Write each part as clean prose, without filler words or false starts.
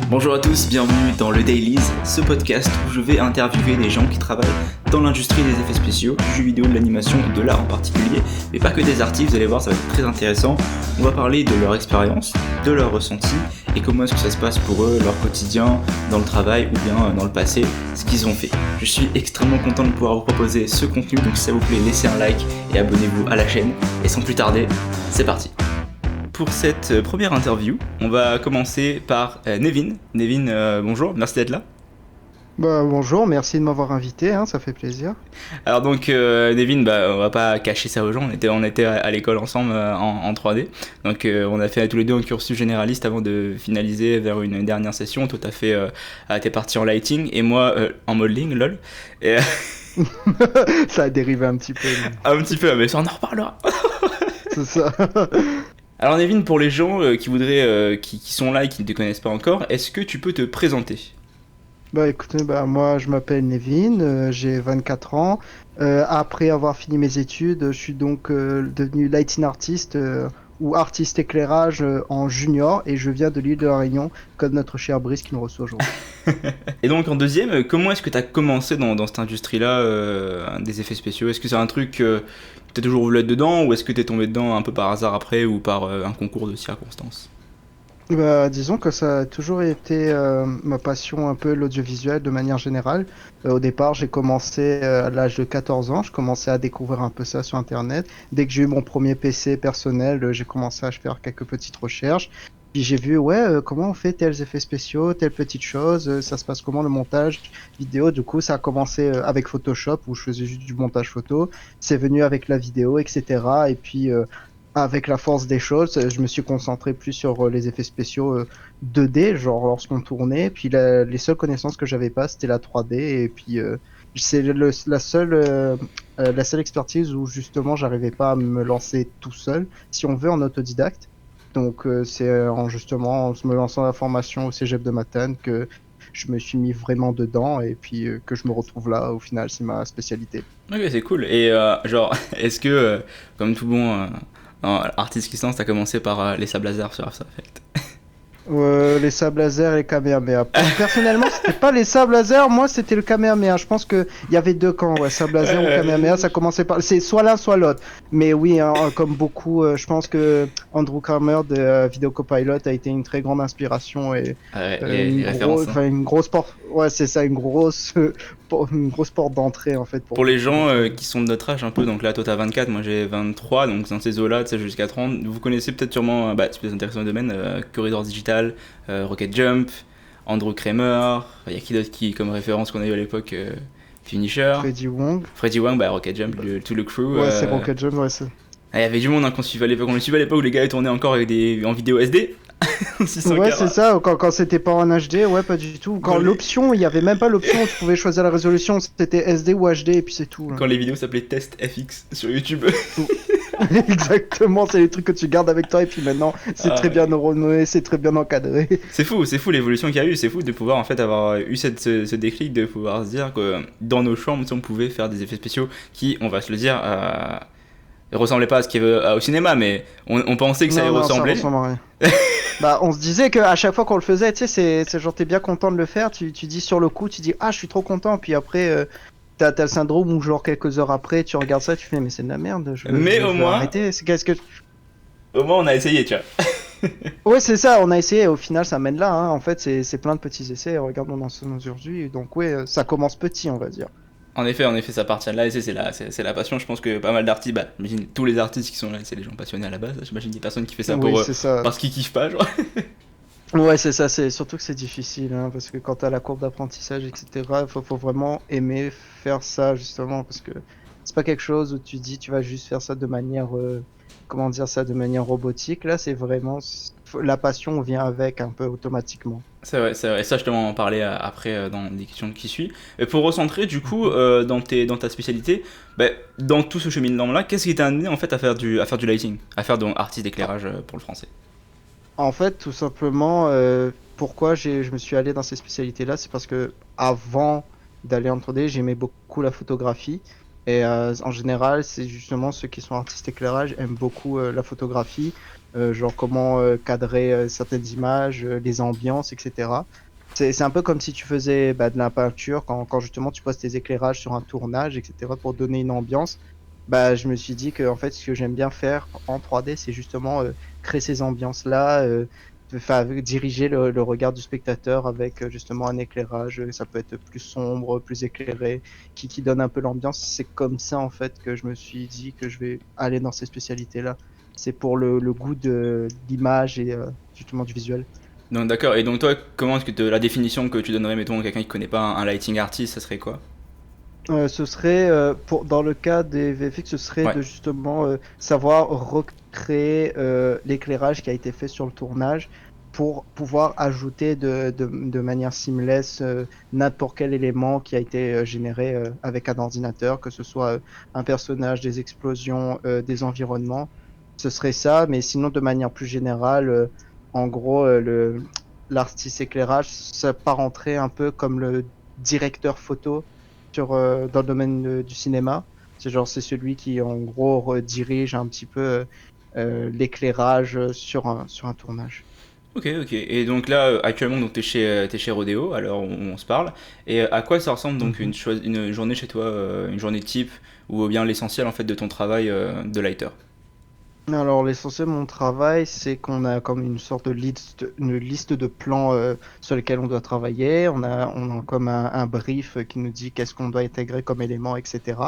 Bonjour à tous, bienvenue dans le Dailies, ce podcast où je vais interviewer des gens qui travaillent dans l'industrie des effets spéciaux, du jeu vidéo, de l'animation, de l'art en particulier, mais pas que des artistes, vous allez voir, ça va être très intéressant. On va parler de leur expérience, de leur ressenti, et comment est-ce que ça se passe pour eux, leur quotidien, dans le travail ou bien dans le passé, ce qu'ils ont fait. Je suis extrêmement content de pouvoir vous proposer ce contenu, donc si ça vous plaît, laissez un like et abonnez-vous à la chaîne. Et sans plus tarder, c'est parti. Pour cette première interview, on va commencer par Nevin. Nevin, bonjour, merci d'être là. Bonjour, merci de m'avoir invité, ça fait plaisir. Alors donc Nevin, on va pas cacher ça aux gens, on était à l'école ensemble en 3D. Donc on a fait tous les deux un cursus généraliste avant de finaliser vers une dernière session. Toi t'es parti en lighting et moi en modeling, lol. Et, Ça a dérivé un petit peu. Mais... Un petit peu, mais ça on en reparlera. C'est ça. Alors Nevin, pour les gens qui voudraient, qui sont là et qui ne te connaissent pas encore, est-ce que tu peux te présenter ? Écoutez, moi je m'appelle Nevin, j'ai 24 ans. Après avoir fini mes études, je suis donc devenu lighting artist ou artiste éclairage en junior et je viens de l'île de la Réunion, comme notre cher Brice qui nous reçoit aujourd'hui. Et donc en deuxième, comment est-ce que tu as commencé dans cette industrie-là des effets spéciaux ? Est-ce que c'est un truc que tu as toujours voulu être dedans ou est-ce que tu es tombé dedans un peu par hasard après ou par un concours de circonstances ? Disons que ça a toujours été ma passion un peu l'audiovisuel de manière générale. Au départ, j'ai commencé à l'âge de 14 ans, je commençais à découvrir un peu ça sur Internet. Dès que j'ai eu mon premier PC personnel, j'ai commencé à faire quelques petites recherches. Puis j'ai vu, comment on fait tels effets spéciaux, telle petite chose, ça se passe comment le montage vidéo. Du coup, ça a commencé avec Photoshop où je faisais juste du montage photo. C'est venu avec la vidéo, etc. Et puis... avec la force des choses, je me suis concentré plus sur les effets spéciaux 2D, genre lorsqu'on tournait. Puis les seules connaissances que j'avais pas, c'était la 3D. Et puis c'est la seule expertise où justement j'arrivais pas à me lancer tout seul, si on veut, en autodidacte. Donc c'est justement en me lançant la formation au Cégep de Matane que je me suis mis vraiment dedans et puis que je me retrouve là. Au final, c'est ma spécialité. Ok, c'est cool. Et est-ce que, comme tout bon artiste qui se lance, t'as commencé par les sables laser sur After Effects ? Les sables laser et les Kamehameha. Personnellement, c'était pas les sables laser, moi c'était le Kamehameha. Je pense qu'il y avait deux camps, sables laser ou Kamehameha, ça commençait par. C'est soit l'un soit l'autre. Mais oui, comme beaucoup, je pense que Andrew Kramer de Video Copilot a été une très grande inspiration et une grosse porte. Ouais, c'est ça, une grosse porte d'entrée en fait. Pour les gens qui sont de notre âge un peu, donc là toi t'as 24, moi j'ai 23, donc dans ces eaux-là, tu sais, jusqu'à 30, vous connaissez peut-être sûrement, si vous êtes intéressé dans le domaine, Corridor Digital, Rocket Jump, Andrew Kramer, il y a qui d'autre qui comme référence qu'on a eu à l'époque, Finisher, Freddy Wong, Rocket Jump, tout le crew. Ouais, c'est Rocket Jump, ouais, c'est... Il y avait du monde qu'on suivait à l'époque, on le suivait à l'époque où les gars tournaient encore avec en vidéo SD. Ouais, c'est ça, quand c'était pas en HD, ouais, pas du tout. Quand l'option, il y avait même pas l'option où tu pouvais choisir la résolution, c'était SD ou HD et puis c'est tout. Quand les vidéos s'appelaient Test FX sur YouTube. Exactement, c'est les trucs que tu gardes avec toi et puis maintenant c'est très bien neuroné, c'est très bien encadré. C'est fou l'évolution qu'il y a eu, c'est fou de pouvoir en fait avoir eu ce déclic de pouvoir se dire que dans nos chambres on pouvait faire des effets spéciaux qui, on va se le dire, ressemblaient pas à ce qu'il y avait au cinéma, mais on pensait que ça allait ressembler. Ça ressemble à rien. On se disait qu'à chaque fois qu'on le faisait, tu sais, c'est genre t'es bien content de le faire, tu dis sur le coup, tu dis je suis trop content, puis après t'as le syndrome où genre quelques heures après tu regardes ça, tu fais mais c'est de la merde, mais au moins arrêter. Au moins on a essayé, tu vois. Ouais, c'est ça, on a essayé, au final ça mène là, en fait c'est plein de petits essais, regarde on en sommes aujourd'hui, donc ouais, ça commence petit on va dire. En effet, ça appartient de là, et c'est la passion. Je pense que pas mal d'artistes, j'imagine tous les artistes qui sont là, c'est des gens passionnés à la base. J'imagine des personnes qui font ça parce qu'ils kiffent pas, genre. Ouais, c'est ça, c'est surtout que c'est difficile, parce que quand t'as la courbe d'apprentissage, etc., faut vraiment aimer faire ça, justement, parce que c'est pas quelque chose où tu dis tu vas juste faire ça de manière, de manière robotique. Là, c'est vraiment, la passion vient avec un peu automatiquement. C'est vrai, et ça je te en parler après dans des questions qui suivent. Et pour recentrer du coup dans ta spécialité, dans tout ce cheminement-là, qu'est-ce qui t'a amené en fait à faire du lighting, à faire de artiste d'éclairage pour le français ? En fait, tout simplement, pourquoi je me suis allé dans ces spécialités-là, c'est parce que avant d'aller en 3D, j'aimais beaucoup la photographie. Et en général, c'est justement ceux qui sont artistes éclairage aiment beaucoup la photographie. genre comment cadrer certaines images, les ambiances, etc. C'est un peu comme si tu faisais de la peinture quand justement tu poses tes éclairages sur un tournage, etc. pour donner une ambiance. Je me suis dit que en fait, ce que j'aime bien faire en 3D, c'est justement créer ces ambiances-là, enfin, diriger le regard du spectateur avec justement un éclairage. Ça peut être plus sombre, plus éclairé, qui donne un peu l'ambiance. C'est comme ça en fait que je me suis dit que je vais aller dans ces spécialités-là. C'est pour le goût de l'image et justement du visuel. Donc d'accord, et donc toi, comment est-ce que la définition que tu donnerais, mettons, à quelqu'un qui connaît pas un lighting artist, ça serait quoi? Ce serait, dans le cas des VFX, ce serait Ouais. de justement savoir recréer l'éclairage qui a été fait sur le tournage pour pouvoir ajouter de manière seamless n'importe quel élément qui a été généré avec un ordinateur, que ce soit un personnage, des explosions, des environnements. Ce serait ça, mais sinon de manière plus générale, en gros, l'artiste éclairage, ça rentrer un peu comme le directeur photo dans le domaine du cinéma. C'est celui qui, en gros, redirige un petit peu l'éclairage sur un tournage. Ok, ok. Et donc là, actuellement, donc t'es chez Rodeo, à l'heure où on se parle. Et à quoi ça ressemble donc Mhm. une journée chez toi, une journée type, ou bien l'essentiel en fait de ton travail de lighter? Alors, l'essentiel de mon travail, c'est qu'on a comme une liste de plans sur lesquels on doit travailler. On a comme un brief qui nous dit qu'est-ce qu'on doit intégrer comme élément, etc.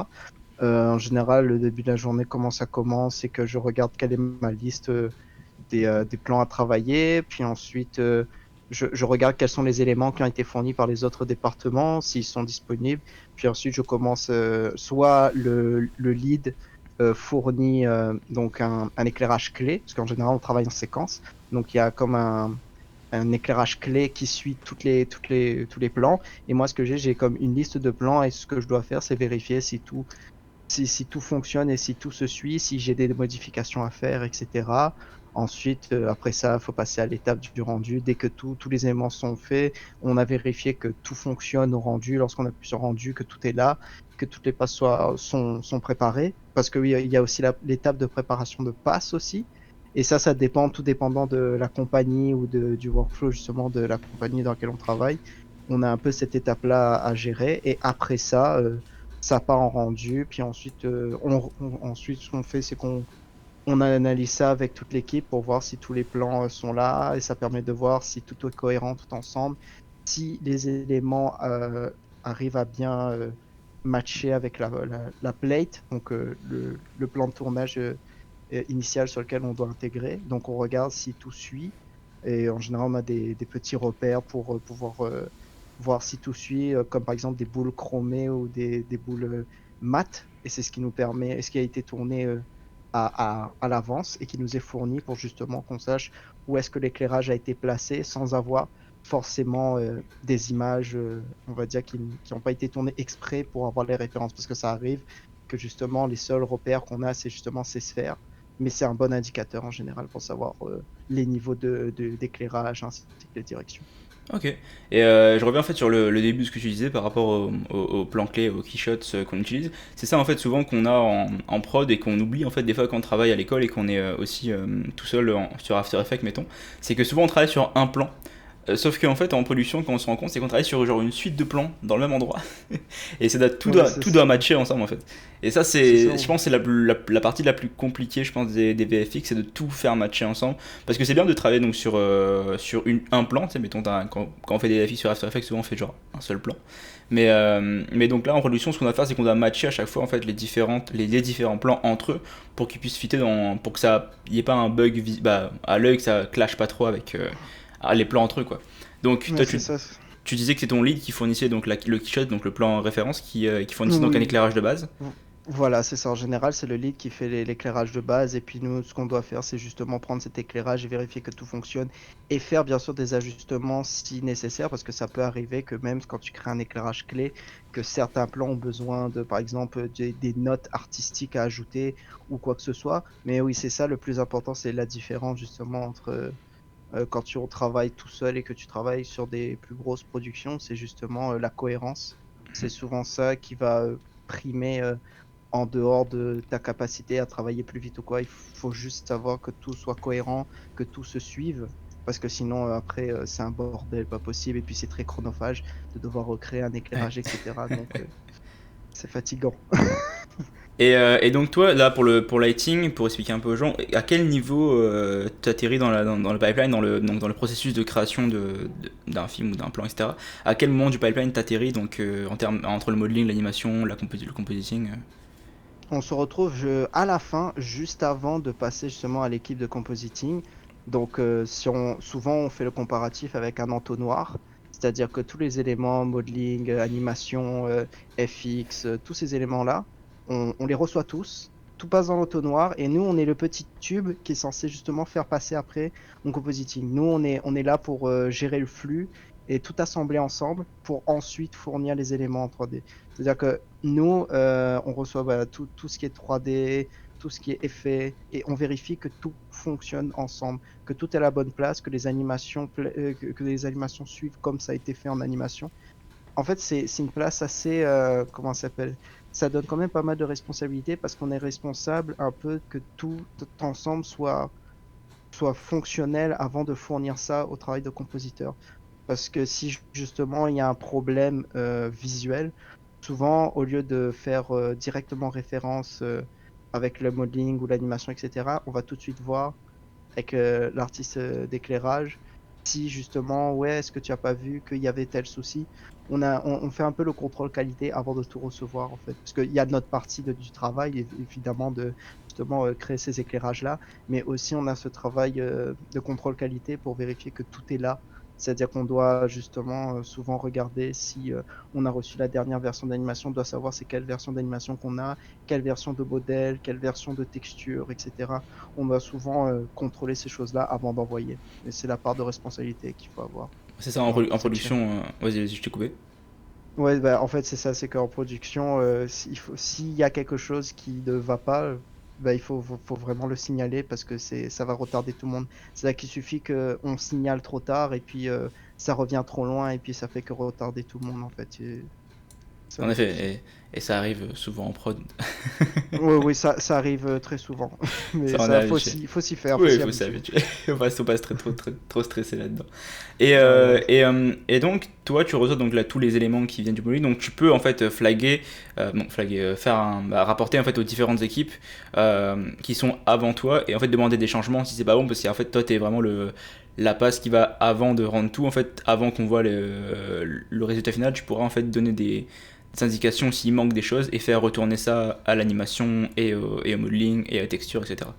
En général, le début de la journée, comment ça commence, c'est que je regarde quelle est ma liste des plans à travailler, puis ensuite je regarde quels sont les éléments qui ont été fournis par les autres départements, s'ils sont disponibles, puis ensuite je commence soit le lead fournit donc un éclairage clé, parce qu'en général on travaille en séquence, donc il y a comme un éclairage clé qui suit tous les plans, et moi ce que j'ai comme une liste de plans, et ce que je dois faire c'est vérifier si tout fonctionne et si tout se suit, si j'ai des modifications à faire, etc. Ensuite, après ça, il faut passer à l'étape du rendu. Dès que tous les éléments sont faits, on a vérifié que tout fonctionne au rendu. Lorsqu'on appuie sur rendu, que tout est là, que toutes les passes sont préparées. Parce que oui, il y a aussi l'étape de préparation de passes aussi. Et ça dépend, tout dépendant de la compagnie ou du workflow justement de la compagnie dans laquelle on travaille. On a un peu cette étape-là à gérer. Et après ça, ça part en rendu, puis ensuite, ensuite ce qu'on fait, c'est qu'on analyse ça avec toute l'équipe pour voir si tous les plans sont là, et ça permet de voir si tout est cohérent tout ensemble, si les éléments arrivent à bien matcher avec la plate, donc le plan de tournage initial sur lequel on doit intégrer. Donc on regarde si tout suit, et en général on a des petits repères pour pouvoir voir si tout suit, comme par exemple des boules chromées ou des boules mates, et c'est ce qui nous permet, ce qui a été tourné à l'avance et qui nous est fourni pour justement qu'on sache où est-ce que l'éclairage a été placé sans avoir forcément des images, on va dire, qui n'ont pas été tournées exprès pour avoir les références, parce que ça arrive que justement les seuls repères qu'on a, c'est justement ces sphères, mais c'est un bon indicateur en général pour savoir les niveaux d'éclairage ainsi que les directions. Ok. Et je reviens en fait sur le début de ce que tu disais par rapport au plan clé, aux keyshots qu'on utilise. C'est ça en fait souvent qu'on a en prod et qu'on oublie en fait des fois quand on travaille à l'école et qu'on est aussi tout seul sur After Effects mettons. C'est que souvent on travaille sur un plan. Sauf qu'en fait en production quand on se rend compte c'est qu'on travaille sur genre une suite de plans dans le même endroit. Et Ouais, tout doit matcher ensemble en fait. Et ça c'est ça. je pense c'est la partie la plus compliquée je pense des VFX, c'est de tout faire matcher ensemble. Parce que c'est bien de travailler donc sur un plan, tu sais, mettons quand on fait des VFX sur After Effects souvent on fait genre un seul plan. Mais donc là en production ce qu'on va faire c'est qu'on doit matcher à chaque fois en fait les différents plans entre eux pour qu'ils puissent fitter pour que ça y ait pas un bug à l'œil, que ça clash pas trop avec les plans entre eux quoi. Donc Ouais, toi c'est ça. tu disais que c'est ton lead qui fournissait donc le keyshot, donc le plan référence, qui fournissait donc un Oui, éclairage de base. voilà, c'est ça. En général, c'est le lead qui fait l'éclairage de base. Et puis nous, ce qu'on doit faire, c'est justement prendre cet éclairage et vérifier que tout fonctionne. Et faire bien sûr des ajustements si nécessaire, parce que ça peut arriver que même quand tu crées un éclairage clé, que certains plans ont besoin de, par exemple, des notes artistiques à ajouter ou quoi que ce soit. Mais oui, c'est ça le plus important, c'est la différence justement entre quand tu travailles tout seul et que tu travailles sur des plus grosses productions, c'est justement la cohérence. C'est souvent ça qui va primer en dehors de ta capacité à travailler plus vite ou quoi. Il faut juste savoir que tout soit cohérent, que tout se suive. Parce que sinon, après, c'est un bordel pas possible. Et puis, c'est très chronophage de devoir recréer un Ouais. éclairage, etc. Donc, c'est fatigant. Et donc toi, là, pour lighting, pour expliquer un peu aux gens, à quel niveau tu atterris dans le pipeline, donc dans le processus de création d'un film ou d'un plan, etc. À quel moment du pipeline t'atterris, donc en termes, entre le modeling, l'animation, le compositing On se retrouve à la fin, juste avant de passer justement à l'équipe de compositing. Donc, souvent, on fait le comparatif avec un entonnoir, c'est-à-dire que tous les éléments, modeling, animation, FX, tous ces éléments-là, on les reçoit tous, tout passe dans l'entonnoir, et nous, on est le petit tube qui est censé justement faire passer après au compositing. Nous, on est là pour gérer le flux et tout assembler ensemble pour ensuite fournir les éléments en 3D. C'est-à-dire que nous, on reçoit voilà, tout ce qui est 3D, tout ce qui est effet, et on vérifie que tout fonctionne ensemble, que tout est à la bonne place, que les animations, que les animations suivent comme ça a été fait en animation. En fait, c'est une place assez, comment ça s'appelle? Ça donne quand même pas mal de responsabilités parce qu'on est responsable un peu que tout ensemble soit fonctionnel avant de fournir ça au travail de compositeur. Parce que si justement il y a un problème visuel, souvent au lieu de faire directement référence avec le modeling ou l'animation, etc., on va tout de suite voir avec l'artiste d'éclairage si justement, ouais, est-ce que tu as pas vu qu'il y avait tel souci? On fait un peu le contrôle qualité avant de tout recevoir en fait. Parce qu'il y a notre partie du travail, évidemment, de justement créer ces éclairages-là, mais aussi on a ce travail de contrôle qualité pour vérifier que tout est là. C'est-à-dire qu'on doit justement souvent regarder si on a reçu la dernière version d'animation, on doit savoir c'est quelle version d'animation qu'on a, quelle version de modèle, quelle version de texture, etc. On doit souvent contrôler ces choses-là avant d'envoyer. Et c'est la part de responsabilité qu'il faut avoir C'est ça, dans la en conception. production. Vas-y, je t'ai coupé. Ouais, bah, en fait, c'est ça, c'est qu'en production, s'il y a quelque chose qui ne va pas, bah, il faut vraiment le signaler parce que ça va retarder tout le monde. C'est-à-dire qu'il suffit qu'on signale trop tard et puis ça revient trop loin et puis ça fait que retarder tout le monde, en fait. C'est En un effet, souci. et ça arrive souvent en prod. Oui, oui, ça arrive très souvent. Mais Ça en est ça, habitué. faut s'y faire, faut Oui, il s'y faut habituer. s'habituer. Faut pas se trop stresser là-dedans. Voilà. Et donc, toi, tu reçois donc là tous les éléments qui viennent du module. Donc, tu peux en fait flaguer, rapporter en fait aux différentes équipes qui sont avant toi et en fait demander des changements si c'est pas bon parce qu'en fait toi t'es vraiment la passe qui va avant de rendre tout en fait avant qu'on voit le résultat final. Tu pourras en fait donner des indications s'il manque des choses et faire retourner ça à l'animation et au modeling et à la texture, etc.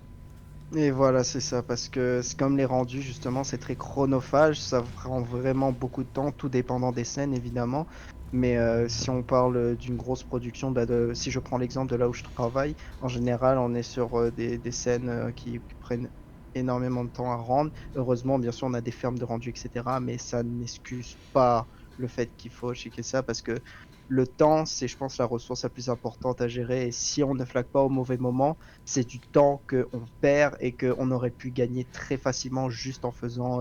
Et voilà, c'est ça, parce que c'est comme les rendus, justement, c'est très chronophage, ça prend vraiment beaucoup de temps, tout dépendant des scènes, évidemment. Mais si on parle d'une grosse production, bah, si je prends l'exemple de là où je travaille, en général, on est sur des scènes qui prennent énormément de temps à rendre. Heureusement, bien sûr, on a des fermes de rendu, etc. Mais ça n'excuse pas le fait qu'il faut checker ça, parce que le temps, c'est, je pense, la ressource la plus importante à gérer. Et si on ne flague pas au mauvais moment, c'est du temps qu'on perd et qu'on aurait pu gagner très facilement juste en faisant,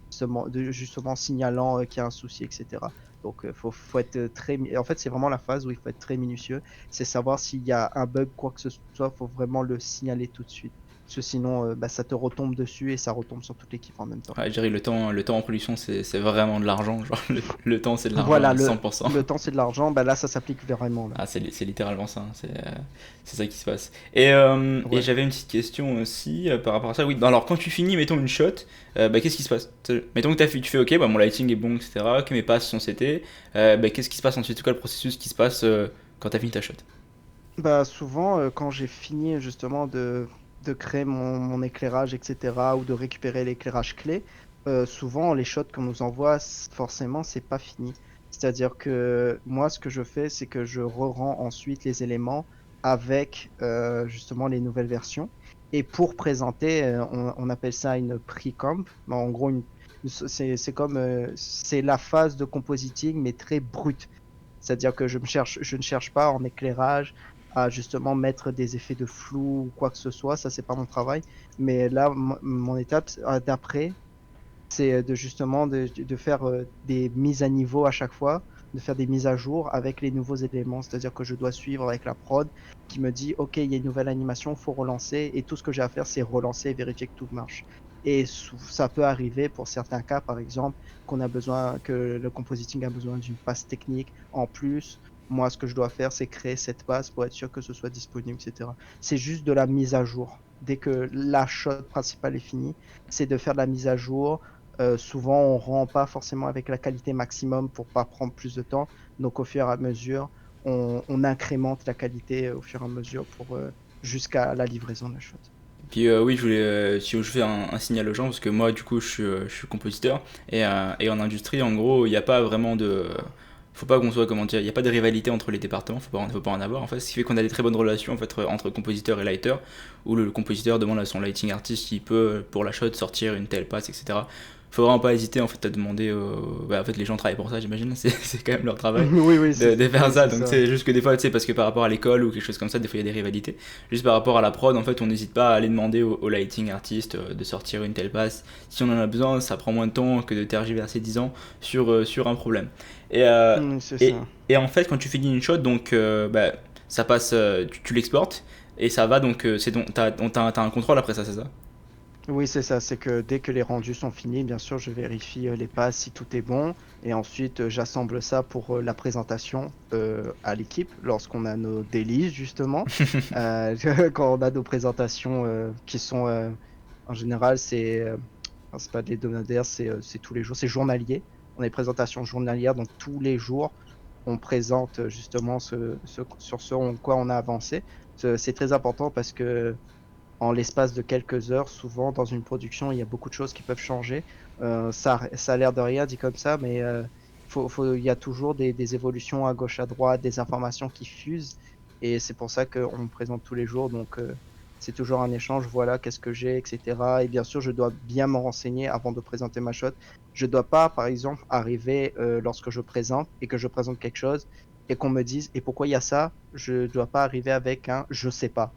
justement signalant qu'il y a un souci, etc. Donc, faut être en fait, c'est vraiment la phase où il faut être très minutieux. C'est savoir s'il y a un bug, quoi que ce soit, faut vraiment le signaler tout de suite. Parce que sinon, bah, ça te retombe dessus et ça retombe sur toute l'équipe en même temps. Ouais, je dirais le temps en production, c'est vraiment de l'argent. Genre, le temps, c'est de l'argent Voilà, à 100%. le temps c'est de l'argent, bah là ça s'applique vraiment là. Ah, c'est littéralement ça. Hein, c'est ça qui se passe. Et Ouais. j'avais une petite question aussi par rapport à ça. Oui, alors quand tu finis, mettons une shot, bah, qu'est-ce qui se passe? Mettons que tu fais OK, bah, mon lighting est bon, etc., que mes passes sont CT. Bah, qu'est-ce qui se passe ensuite? C'est quoi le processus qui se passe quand t'as fini ta shot? Bah souvent quand j'ai fini justement de créer mon éclairage, etc., ou de récupérer l'éclairage clé, souvent les shots qu'on nous envoie, forcément c'est pas fini. C'est-à-dire que moi ce que je fais, c'est que je re-rends ensuite les éléments avec justement les nouvelles versions. Et pour présenter, on appelle ça une pre-comp. Bah, en gros, c'est comme c'est la phase de compositing mais très brute. C'est-à-dire que je ne cherche pas en éclairage à justement mettre des effets de flou ou quoi que ce soit, ça c'est pas mon travail. Mais là, mon étape d'après, c'est de justement de faire des mises à niveau à chaque fois de faire des mises à jour avec les nouveaux éléments. C'est-à-dire que je dois suivre avec la prod qui me dit, OK, il y a une nouvelle animation, il faut relancer. Et tout ce que j'ai à faire, c'est relancer et vérifier que tout marche. Et ça peut arriver pour certains cas, par exemple, que le compositing a besoin d'une passe technique en plus. Moi, ce que je dois faire, c'est créer cette passe pour être sûr que ce soit disponible, etc. C'est juste de la mise à jour. Dès que la shot principale est finie, c'est de faire de la mise à jour. Souvent, on rend pas forcément avec la qualité maximum pour pas prendre plus de temps. Donc, au fur et à mesure, on incrémente la qualité au fur et à mesure pour jusqu'à la livraison de la shot. Puis oui, si je fais un signal aux gens, parce que moi, du coup, je suis compositeur, et en industrie, en gros, il n'y a pas vraiment de... Faut pas qu'on soit, comment dire, il n'y a pas de rivalité entre les départements, faut pas en avoir, en fait, ce qui fait qu'on a des très bonnes relations, en fait, entre compositeur et lighter, où le compositeur demande à son lighting artist s'il peut, pour la shot, sortir une telle passe, etc. Faut vraiment pas hésiter, en fait, à demander, en fait, les gens travaillent pour ça, j'imagine, c'est quand même leur travail Oui, oui, de faire oui, ça. c'est Donc ça. c'est juste que des fois, tu sais, parce que par rapport à l'école ou quelque chose comme ça, des fois il y a des rivalités. Juste par rapport à la prod, en fait, on n'hésite pas à aller demander au lighting artist de sortir une telle passe. Si on en a besoin, ça prend moins de temps que de tergiverser 10 ans sur un problème. Et, euh, C'est et, ça. et en fait, quand tu finis une shot, donc ça passe, tu l'exportes et ça va. Donc t'as un contrôle après ça, c'est ça? Oui, c'est ça. C'est que dès que les rendus sont finis, bien sûr, je vérifie les passes si tout est bon. Et ensuite, j'assemble ça pour la présentation à l'équipe lorsqu'on a nos délices, justement. Quand on a nos présentations qui sont, en général, enfin, c'est pas des hebdomadaires, c'est tous les jours, c'est journalier. On a des présentations journalières, donc tous les jours, on présente justement sur ce en quoi on a avancé. C'est très important parce que en l'espace de quelques heures, souvent dans une production, il y a beaucoup de choses qui peuvent changer. Ça a l'air de rien dit comme ça, mais il y a toujours des évolutions à gauche, à droite, des informations qui fusent. Et c'est pour ça qu'on me présente tous les jours. Donc, c'est toujours un échange. Voilà, qu'est-ce que j'ai, etc. Et bien sûr, je dois bien me renseigner avant de présenter ma shot. Je ne dois pas, par exemple, arriver lorsque je présente et que je présente quelque chose et qu'on me dise, et pourquoi il y a ça? Je ne dois pas arriver avec un je sais pas.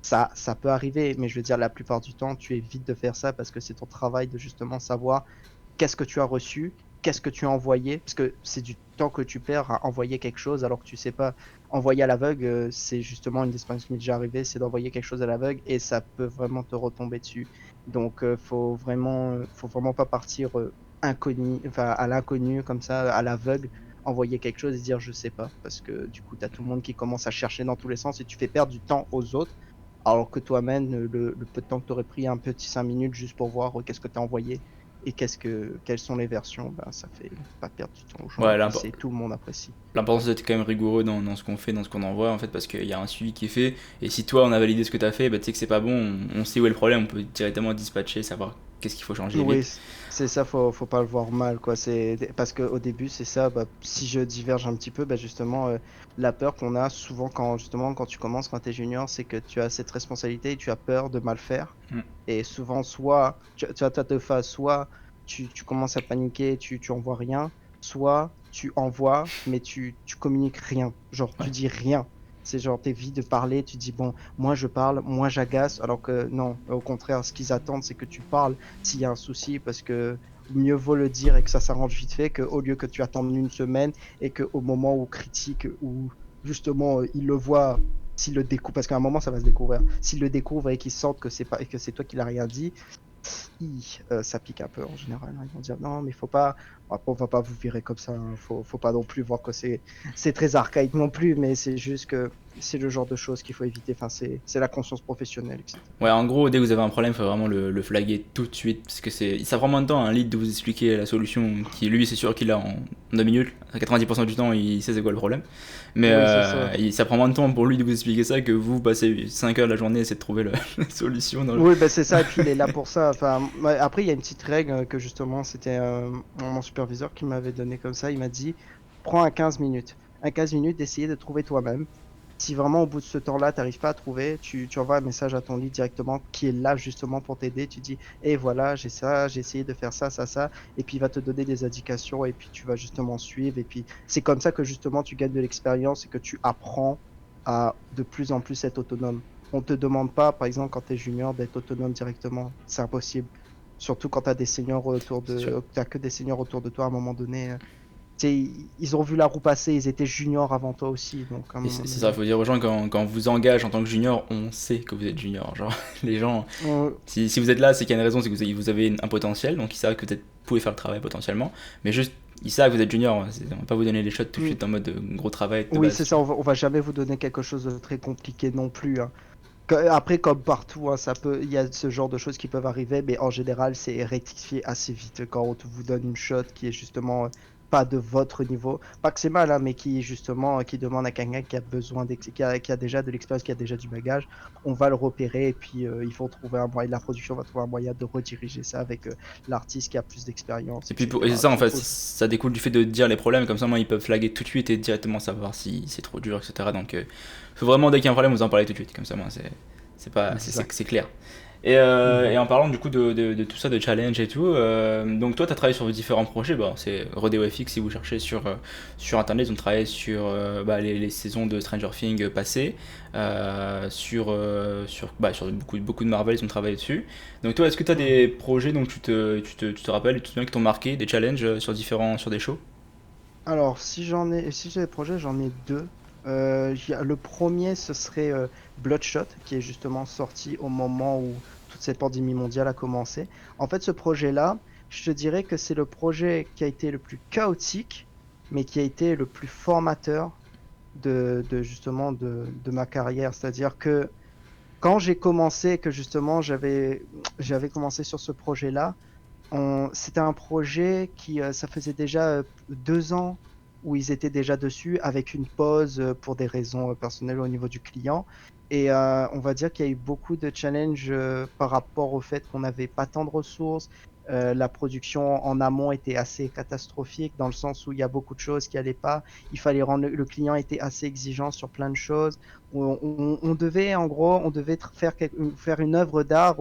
Ça peut arriver, mais je veux dire, la plupart du temps, tu évites de faire ça parce que c'est ton travail de justement savoir qu'est-ce que tu as reçu, qu'est-ce que tu as envoyé, parce que c'est du temps que tu perds à envoyer quelque chose alors que tu sais pas. Envoyer à l'aveugle, c'est justement une des expériences qui m'est déjà arrivée, c'est d'envoyer quelque chose à l'aveugle et ça peut vraiment te retomber dessus. Donc, faut vraiment pas partir inconnu, enfin, à l'inconnu comme ça, à l'aveugle, envoyer quelque chose et dire je sais pas, parce que du coup, tu as tout le monde qui commence à chercher dans tous les sens et tu fais perdre du temps aux autres alors que toi-même, le peu de temps que tu aurais pris, un petit 5 minutes juste pour voir qu'est-ce que tu as envoyé et quelles sont les versions, ben, ça fait pas perdre du temps aux gens. Et Ouais, puis tout le monde apprécie. l'important c'est d'être quand même rigoureux dans ce qu'on fait, dans ce qu'on envoie en fait, parce qu'il y a un suivi qui est fait. Et si toi on a validé ce que t'as fait, bah, tu sais que c'est pas bon, on sait où est le problème, on peut directement dispatcher, savoir qu'est-ce qu'il faut changer Oui, vite. c'est ça, faut pas le voir mal, quoi. Parce qu'au début, c'est ça, bah, si je diverge un petit peu, bah, justement, la peur qu'on a souvent quand tu commences, quand tu es junior, c'est que tu as cette responsabilité et tu as peur de mal faire. Mm. Et souvent, soit tu as ta deux phases, soit tu commences à paniquer, tu envoies rien, soit tu envoies, mais tu communiques rien. Genre, tu Ouais. dis rien. C'est genre, t'évites de parler, tu dis, bon, moi je parle, moi j'agace, alors que non, au contraire, ce qu'ils attendent, c'est que tu parles s'il y a un souci, parce que mieux vaut le dire et que ça s'arrange vite fait, qu'au lieu que tu attendes une semaine et qu'au moment où critique, où justement il le voit, s'il le découvre, parce qu'à un moment ça va se découvrir, s'il le découvre et qu'il sente que c'est pas, et que c'est toi qui l'as rien dit, ça pique un peu en général, hein. Ils vont dire non, mais faut pas, après, on va pas vous virer comme ça, hein. Faut pas non plus voir que c'est très archaïque non plus, mais c'est juste que c'est le genre de choses qu'il faut éviter. Enfin, c'est la conscience professionnelle, etc. Ouais, en gros, dès que vous avez un problème, il faut vraiment le flaguer tout de suite. Parce que ça prend moins de temps à un lead de vous expliquer la solution, qui lui, c'est sûr qu'il a en 2 minutes. À 90% du temps, il sait c'est quoi le problème. Mais Oui, c'est ça. ça prend moins de temps pour lui de vous expliquer ça que vous passez 5 heures de la journée à essayer de trouver la solution. Oui, ben c'est ça, et puis il est là pour ça. Enfin, ouais, après, il y a une petite règle que justement, c'était mon superviseur qui m'avait donné comme ça. Il m'a dit, prends un 15 minutes. Un 15 minutes d'essayer de trouver toi-même. Si vraiment au bout de ce temps-là, tu n'arrives pas à trouver, tu envoies un message à ton lead directement qui est là justement pour t'aider. Tu dis, et voilà, j'ai ça, j'ai essayé de faire ça, ça, ça. Et puis il va te donner des indications et puis tu vas justement suivre. Et puis c'est comme ça que justement tu gagnes de l'expérience et que tu apprends à de plus en plus être autonome. On te demande pas, par exemple, quand tu es junior, d'être autonome directement. C'est impossible. Surtout quand tu as des seniors C'est sûr. t'as que des seniors autour de toi à un moment donné. ils ont vu la roue passer, ils étaient juniors avant toi aussi. Donc, Et c'est ça, il faut dire aux gens, quand on vous engage en tant que junior, on sait que vous êtes junior. Genre, les gens, si vous êtes là, c'est qu'il y a une raison, c'est que vous avez un potentiel, donc ils savent que peut-être vous pouvez faire le travail potentiellement, mais juste, ils savent que vous êtes junior, on va pas vous donner les shots tout de suite en mode gros travail de Oui, base. c'est ça, on va jamais vous donner quelque chose de très compliqué non plus, hein. Après, comme partout, hein, il y a ce genre de choses qui peuvent arriver, mais en général, c'est rectifié assez vite quand on vous donne une shot qui est justement pas de votre niveau. Pas que c'est mal, hein, mais qui justement qui demande à quelqu'un qui a besoin qui a déjà de l'expérience, qui a déjà du bagage. On va le repérer et puis il faut trouver un moyen. La production va trouver un moyen de rediriger ça avec l'artiste qui a plus d'expérience, Et puis etc. et c'est ça en Donc, fait, ça découle du fait de dire les problèmes, comme ça moi ils peuvent flaguer tout de suite et directement savoir si c'est trop dur, etc. Donc faut vraiment dès qu'il y a un problème vous en parlez tout de suite, comme ça moi c'est clair. Et en parlant du coup de tout ça, de challenge et tout, donc toi tu as travaillé sur différents projets, bon, c'est Rodeo FX si vous cherchez sur internet, ils ont travaillé sur les saisons de Stranger Things passées, sur beaucoup de Marvel, ils ont travaillé dessus. Donc toi est-ce que tu as des projets dont tu te rappelles, tu te souviens qui t'ont marqué, des challenges sur des shows? Alors, si j'ai des projets, j'en ai deux. Le premier, ce serait Bloodshot, qui est justement sorti au moment où toute cette pandémie mondiale a commencé. En fait, ce projet-là, je te dirais que c'est le projet qui a été le plus chaotique, mais qui a été le plus formateur justement de ma carrière. C'est-à-dire que quand j'ai commencé, que justement j'avais commencé sur ce projet-là, c'était un projet ça faisait déjà 2 ans où ils étaient déjà dessus, avec une pause pour des raisons personnelles au niveau du client. Et on va dire qu'il y a eu beaucoup de challenges par rapport au fait qu'on n'avait pas tant de ressources. La production en amont était assez catastrophique dans le sens où il y a beaucoup de choses qui allaient pas. Il fallait rendre le client était assez exigeant sur plein de choses. On devait, en gros, faire une œuvre d'art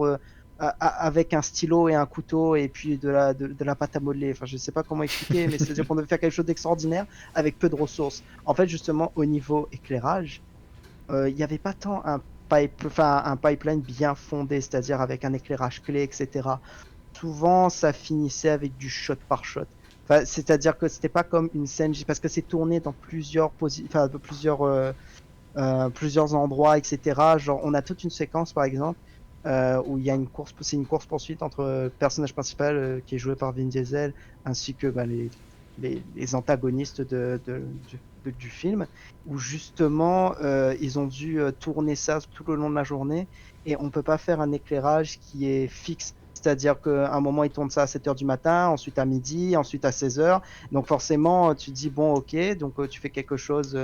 avec un stylo et un couteau et puis de la pâte à modeler. Enfin, je ne sais pas comment expliquer, mais c'est-à-dire qu'on devait faire quelque chose d'extraordinaire avec peu de ressources. En fait, justement, au niveau éclairage, il n'y avait pas tant un pipeline bien fondé, c'est-à-dire avec un éclairage clé, etc. Souvent, ça finissait avec du shot par shot. Enfin, c'est-à-dire que c'était pas comme une scène, parce que c'est tourné dans plusieurs endroits, etc. Genre, on a toute une séquence, par exemple, où il y a c'est une course-poursuite entre le personnage principal qui est joué par Vin Diesel, ainsi que les antagonistes du film, où justement, ils ont dû tourner ça tout le long de la journée, et on peut pas faire un éclairage qui est fixe. C'est-à-dire qu'à un moment, ils tournent ça à 7h du matin, ensuite à midi, ensuite à 16h. Donc forcément, tu te dis, bon, ok, donc tu fais quelque chose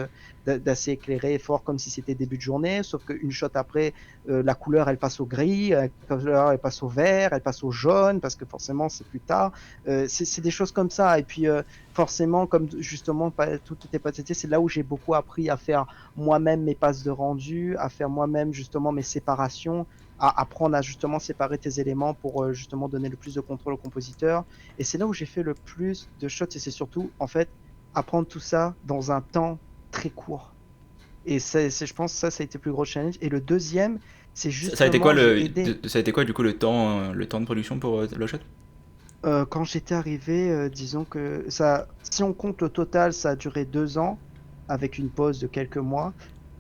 d'assez éclairé et fort comme si c'était début de journée, sauf qu'une shot après, la couleur elle passe au gris, la couleur elle passe au vert, elle passe au jaune, parce que forcément c'est plus tard. C'est des choses comme ça. Et puis forcément, comme justement tout était pas traité, c'est là où j'ai beaucoup appris à faire moi-même mes passes de rendu, à faire moi-même justement mes séparations, à apprendre à justement séparer tes éléments pour justement donner le plus de contrôle au compositeur. Et c'est là où j'ai fait le plus de shots, et c'est surtout en fait apprendre tout ça dans un temps très court. Et je pense que ça a été le plus gros challenge. Et le deuxième, c'est Ça a été quoi justement, j'ai aidé. ça a été quoi du coup le temps de production pour le shot? Quand j'étais arrivé, disons que si on compte le total, ça a duré 2 ans, avec une pause de quelques mois.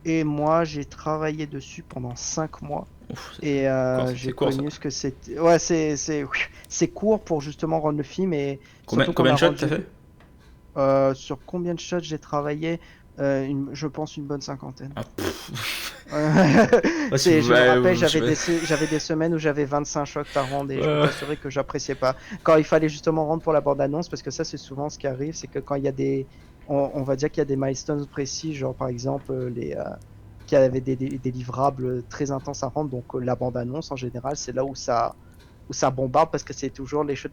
Et moi, j'ai travaillé dessus pendant 5 mois. Ouf, Et c'est j'ai court ça. connu ce que c'était. Ouais, c'est court pour justement rendre le film. Et surtout qu'on Combien a de shots t'as rendu. fait? Sur combien de shots j'ai travaillé? Je pense une bonne cinquantaine. Ah, Je me rappelle, je sais j'avais des semaines où j'avais 25 shots à rendre, et je peux pas. t'assurer que j'appréciais pas. Quand il fallait justement rendre pour la bande-annonce, parce que ça, c'est souvent ce qui arrive, c'est que quand il y a on va dire qu'il y a des milestones précis, genre par exemple, qu'il y avait des livrables très intenses à rendre, donc la bande-annonce en général, c'est là où ça bombarde, parce que c'est toujours les shots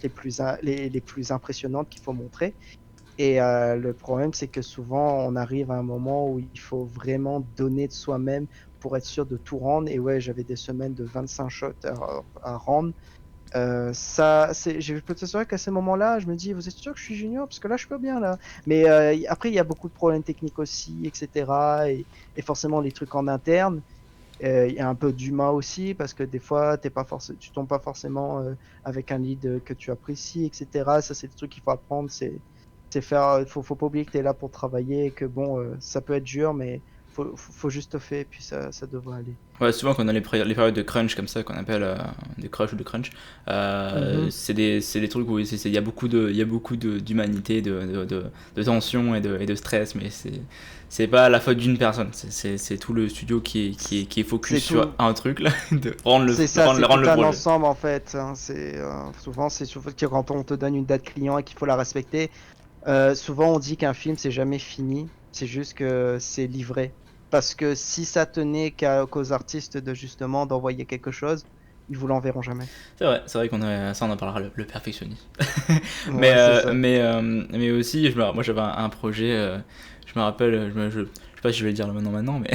les plus impressionnantes qu'il faut montrer. Et le problème, c'est que souvent, on arrive à un moment où il faut vraiment donner de soi-même pour être sûr de tout rendre. Et ouais, j'avais des semaines de 25 shots à rendre. Je peux t'assurer qu'à ces moments-là, je me dis, vous êtes sûr que je suis junior? Parce que là, je peux bien, là. Mais après, il y a beaucoup de problèmes techniques aussi, etc. Et forcément, les trucs en interne. Il y a un peu d'humain aussi, parce que des fois, tu tombes pas forcément avec un lead que tu apprécies, etc. Ça, c'est des trucs qu'il faut apprendre. C'est faire, faut pas oublier que tu es là pour travailler et que bon, ça peut être dur, mais faut juste te faire et puis ça devrait aller. Ouais, souvent quand on a les périodes de crunch comme ça, qu'on appelle des crush ou de crunch, Mhm. c'est des trucs où il y a il y a beaucoup d'humanité, de tension et de stress, mais c'est pas la faute d'une personne, c'est tout le studio qui est focus C'est sur tout, un truc là, c'est ça, c'est rendre tout le un projet. ensemble en fait, hein. Souvent, c'est souvent que quand on te donne une date client et qu'il faut la respecter, souvent on dit qu'un film c'est jamais fini, c'est juste que c'est livré. Parce que si ça tenait qu'aux artistes de justement d'envoyer quelque chose, ils vous l'enverront jamais. C'est vrai qu'on a, ça on en parlera, le perfectionnisme. Ouais, c'est ça. Mais aussi, moi j'avais un projet, je me rappelle, je sais pas si je vais le dire là maintenant, mais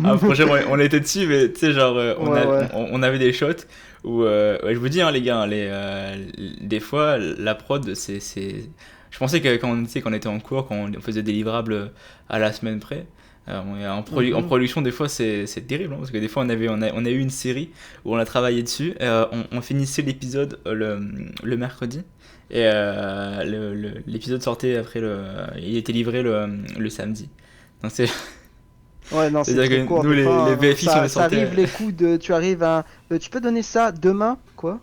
un projet, on était dessus, mais tu sais, genre, Ouais, ouais. on avait des shots où, ouais, je vous dis, hein, les gars, des fois, la prod, je pensais que tu sais, quand on était en cours, quand on faisait des livrables à la semaine près, en Mhm. production, des fois, c'est terrible, hein, parce que des fois, on a eu une série où on a travaillé dessus, on finissait l'épisode le mercredi, et l'épisode sortait après il était livré le samedi. Donc Ouais, non, c'est c'est-à-dire très que court. nous, Des les fois, VFX, on les ça arrive sortait. les coups de. Tu arrives à. Tu peux donner ça demain? Quoi?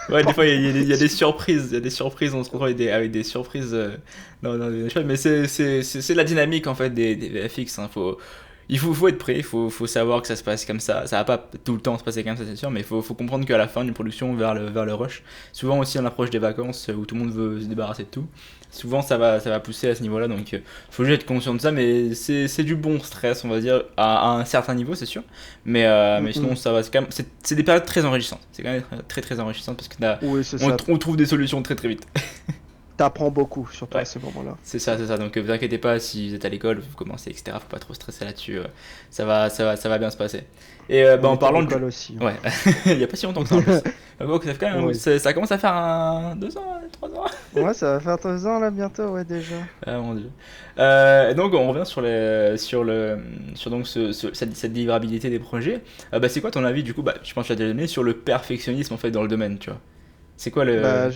Ouais, des fois, Pardon. il y a des surprises. Il y a des surprises, on se retrouve avec des surprises dans des choses. Mais c'est la dynamique, en fait, des VFX. Hein. Faut être prêt, faut savoir que ça se passe comme ça. Ça va pas tout le temps se passer comme ça, c'est sûr, mais faut comprendre qu'à la fin d'une production, vers le rush, souvent aussi on approche des vacances où tout le monde veut se débarrasser de tout. Souvent ça va pousser à ce niveau-là, donc faut juste être conscient de ça, mais c'est du bon stress, on va dire, à un certain niveau, c'est sûr. Mais sinon, Mhm. ça va, c'est des périodes très enrichissantes. C'est quand même très enrichissant parce que Oui, c'est ça. on trouve des solutions très vite. T'apprends beaucoup, surtout à Ouais. ce moment-là. C'est ça. Donc, vous inquiétez pas si vous êtes à l'école, vous commencez, etc. Faut pas trop stresser là-dessus. Ça va bien se passer. Et On en est à parlant du. l'école aussi, hein. Ouais, il y a pas si longtemps que ça en plus. Donc, ça, fait quand même, Oui. ça commence à faire 2 ans, 3 ans. Ouais, ça va faire 2 ans là bientôt, ouais, déjà. Ah mon dieu. Et donc, on revient sur donc cette livrabilité des projets. Bah, c'est quoi ton avis du coup? Bah, je pense que tu as déjà donné sur le perfectionnisme en fait dans le domaine, tu vois. C'est quoi le. Bah,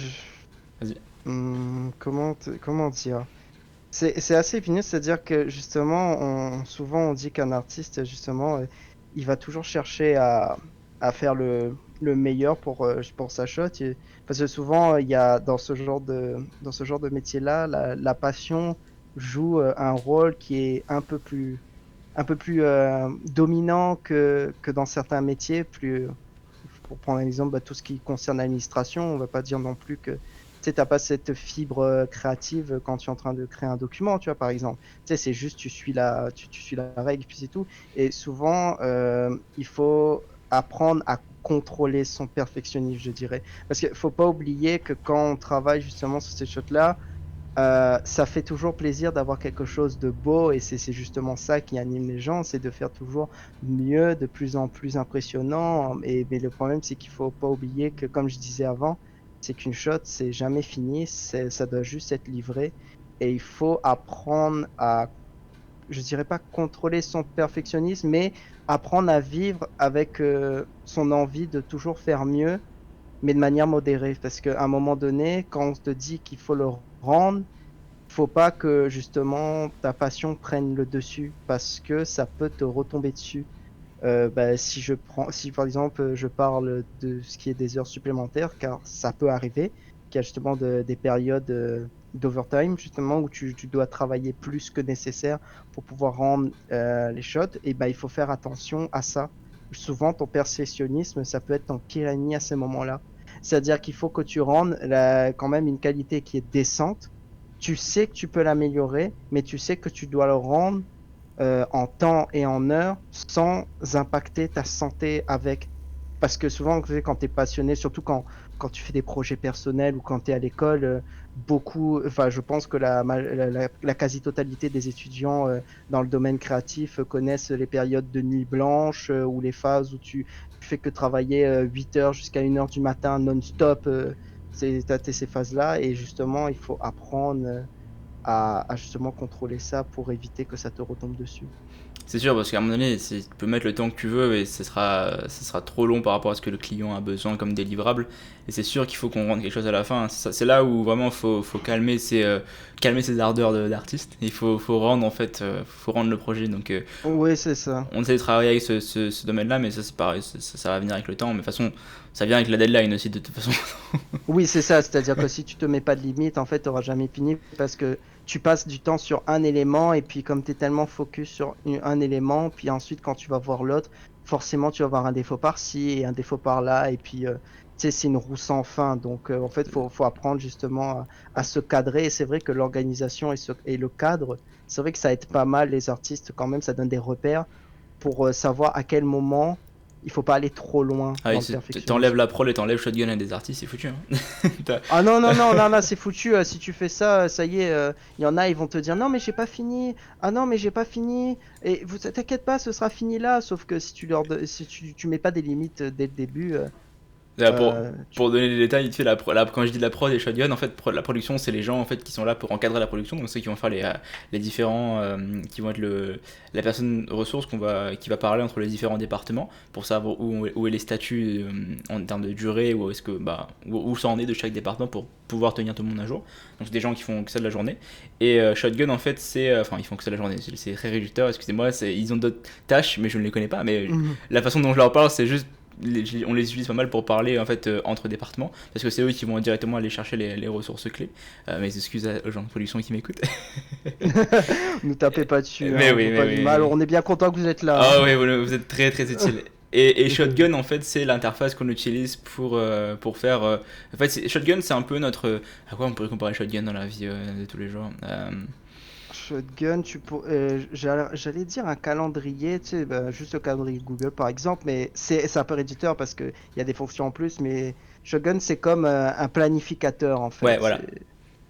Vas-y. comment dire? C'est assez épineux, c'est-à-dire que justement, souvent on dit qu'un artiste, justement, il va toujours chercher à faire le meilleur pour sa shot. Parce que souvent, il y a dans ce genre de métier-là, la passion joue un rôle qui est un peu plus dominant que dans certains métiers. Pour prendre un exemple, bah, tout ce qui concerne l'administration, on va pas dire non plus que tu sais, t'as pas cette fibre créative quand tu es en train de créer un document, tu vois, par exemple. Tu sais, c'est juste, tu suis la règle, puis c'est tout. Et souvent, il faut apprendre à contrôler son perfectionnisme, je dirais. Parce qu'il faut pas oublier que quand on travaille justement sur ces choses-là, ça fait toujours plaisir d'avoir quelque chose de beau et c'est justement ça qui anime les gens, c'est de faire toujours mieux, de plus en plus impressionnant. Mais le problème, c'est qu'il faut pas oublier que, comme je disais avant, c'est qu'une shot, c'est jamais fini, ça doit juste être livré et il faut apprendre à, je dirais pas contrôler son perfectionnisme, mais apprendre à vivre avec son envie de toujours faire mieux mais de manière modérée. Parce qu'à un moment donné, quand on te dit qu'il faut le rendre, faut pas que justement ta passion prenne le dessus parce que ça peut te retomber dessus. Bah, si par exemple je parle de ce qui est des heures supplémentaires, car ça peut arriver, qu'il y a justement des périodes d'overtime justement où tu dois travailler plus que nécessaire pour pouvoir rendre les shots, et ben il faut faire attention à ça. Souvent ton perfectionnisme, ça peut être ton pire ennemi à ces moments-là. C'est-à-dire qu'il faut que tu rendes quand même une qualité qui est décente. Tu sais que tu peux l'améliorer, mais tu sais que tu dois le rendre en temps et en heure sans impacter ta santé avec. Parce que souvent, tu sais, quand tu es passionné, surtout quand tu fais des projets personnels ou quand tu es à l'école, enfin, je pense que la quasi-totalité des étudiants dans le domaine créatif connaissent les périodes de nuit blanche ou les phases où tu fais que travailler 8 heures jusqu'à 1 heure du matin non-stop. T'as ces phases-là et justement, il faut apprendre à justement contrôler ça pour éviter que ça te retombe dessus. C'est sûr, parce qu'à un moment donné, tu peux mettre le temps que tu veux et ce sera trop long par rapport à ce que le client a besoin comme délivrable. Et c'est sûr qu'il faut qu'on rende quelque chose à la fin. C'est là où vraiment faut calmer ses ardeurs d'artiste. Il faut rendre en fait, faut rendre le projet. Donc Oui, c'est ça. on essaie de travailler avec ce domaine-là, mais ça c'est pareil, ça va venir avec le temps. Mais de toute façon, ça vient avec la deadline aussi de toute façon. Oui, c'est ça, c'est-à-dire que si tu te mets pas de limite, en fait, tu n'auras jamais fini parce que tu passes du temps sur un élément et puis comme tu es tellement focus sur un élément, puis ensuite quand tu vas voir l'autre, forcément tu vas avoir un défaut par-ci et un défaut par-là et puis tu sais, c'est une roue sans fin. Donc en fait, faut apprendre justement à se cadrer et c'est vrai que l'organisation et le cadre, c'est vrai que ça aide pas mal les artistes quand même, ça donne des repères pour savoir à quel moment il faut pas aller trop loin Ah, dans et le t'enlèves perfectionnisme. la prod et t'enlèves Shotgun à des artistes, c'est foutu. Hein. Ah non, non, non, là, là, c'est foutu. Si tu fais ça, ça y est, il y en a, ils vont te dire non, mais j'ai pas fini. Ah non, mais j'ai pas fini. Et vous t'inquiète pas, ce sera fini là. Sauf que si si tu mets pas des limites dès le début, Là, euh, tu- pour donner les détails, tu sais, quand je dis de la prod et Shotgun, en fait, la production, c'est les gens en fait, qui sont là pour encadrer la production, donc ceux qui vont faire les différents. Qui vont être la personne ressource qui va parler entre les différents départements pour savoir où est les statuts en termes de durée, où, est-ce que, où ça en est de chaque département pour pouvoir tenir tout le monde à jour. Donc, c'est des gens qui font que ça de la journée. Et Shotgun, en fait, enfin, ils font que ça de la journée, c'est très réducteur, excusez-moi, ils ont d'autres tâches, mais je ne les connais pas. Mais Mhm. la façon dont je leur parle, c'est juste on les utilise pas mal pour parler en fait entre départements parce que c'est eux qui vont directement aller chercher les ressources clés. Mes excuses aux gens de production qui m'écoutent. Nous tapez pas dessus, mais hein, on oui, veut mais pas oui, du mais mal. oui. On est bien content que vous êtes là, Ah hein. oui, vous êtes très très utile. Et Shotgun en fait c'est l'interface qu'on utilise pour faire. En fait Shotgun c'est un peu notre. À quoi on pourrait comparer Shotgun dans la vie de tous les jours. Shotgun, j'allais dire un calendrier, tu sais, bah, juste le calendrier Google par exemple, mais c'est un peu réducteur parce qu'il y a des fonctions en plus, mais Shotgun c'est comme un planificateur en Ouais, fait. voilà.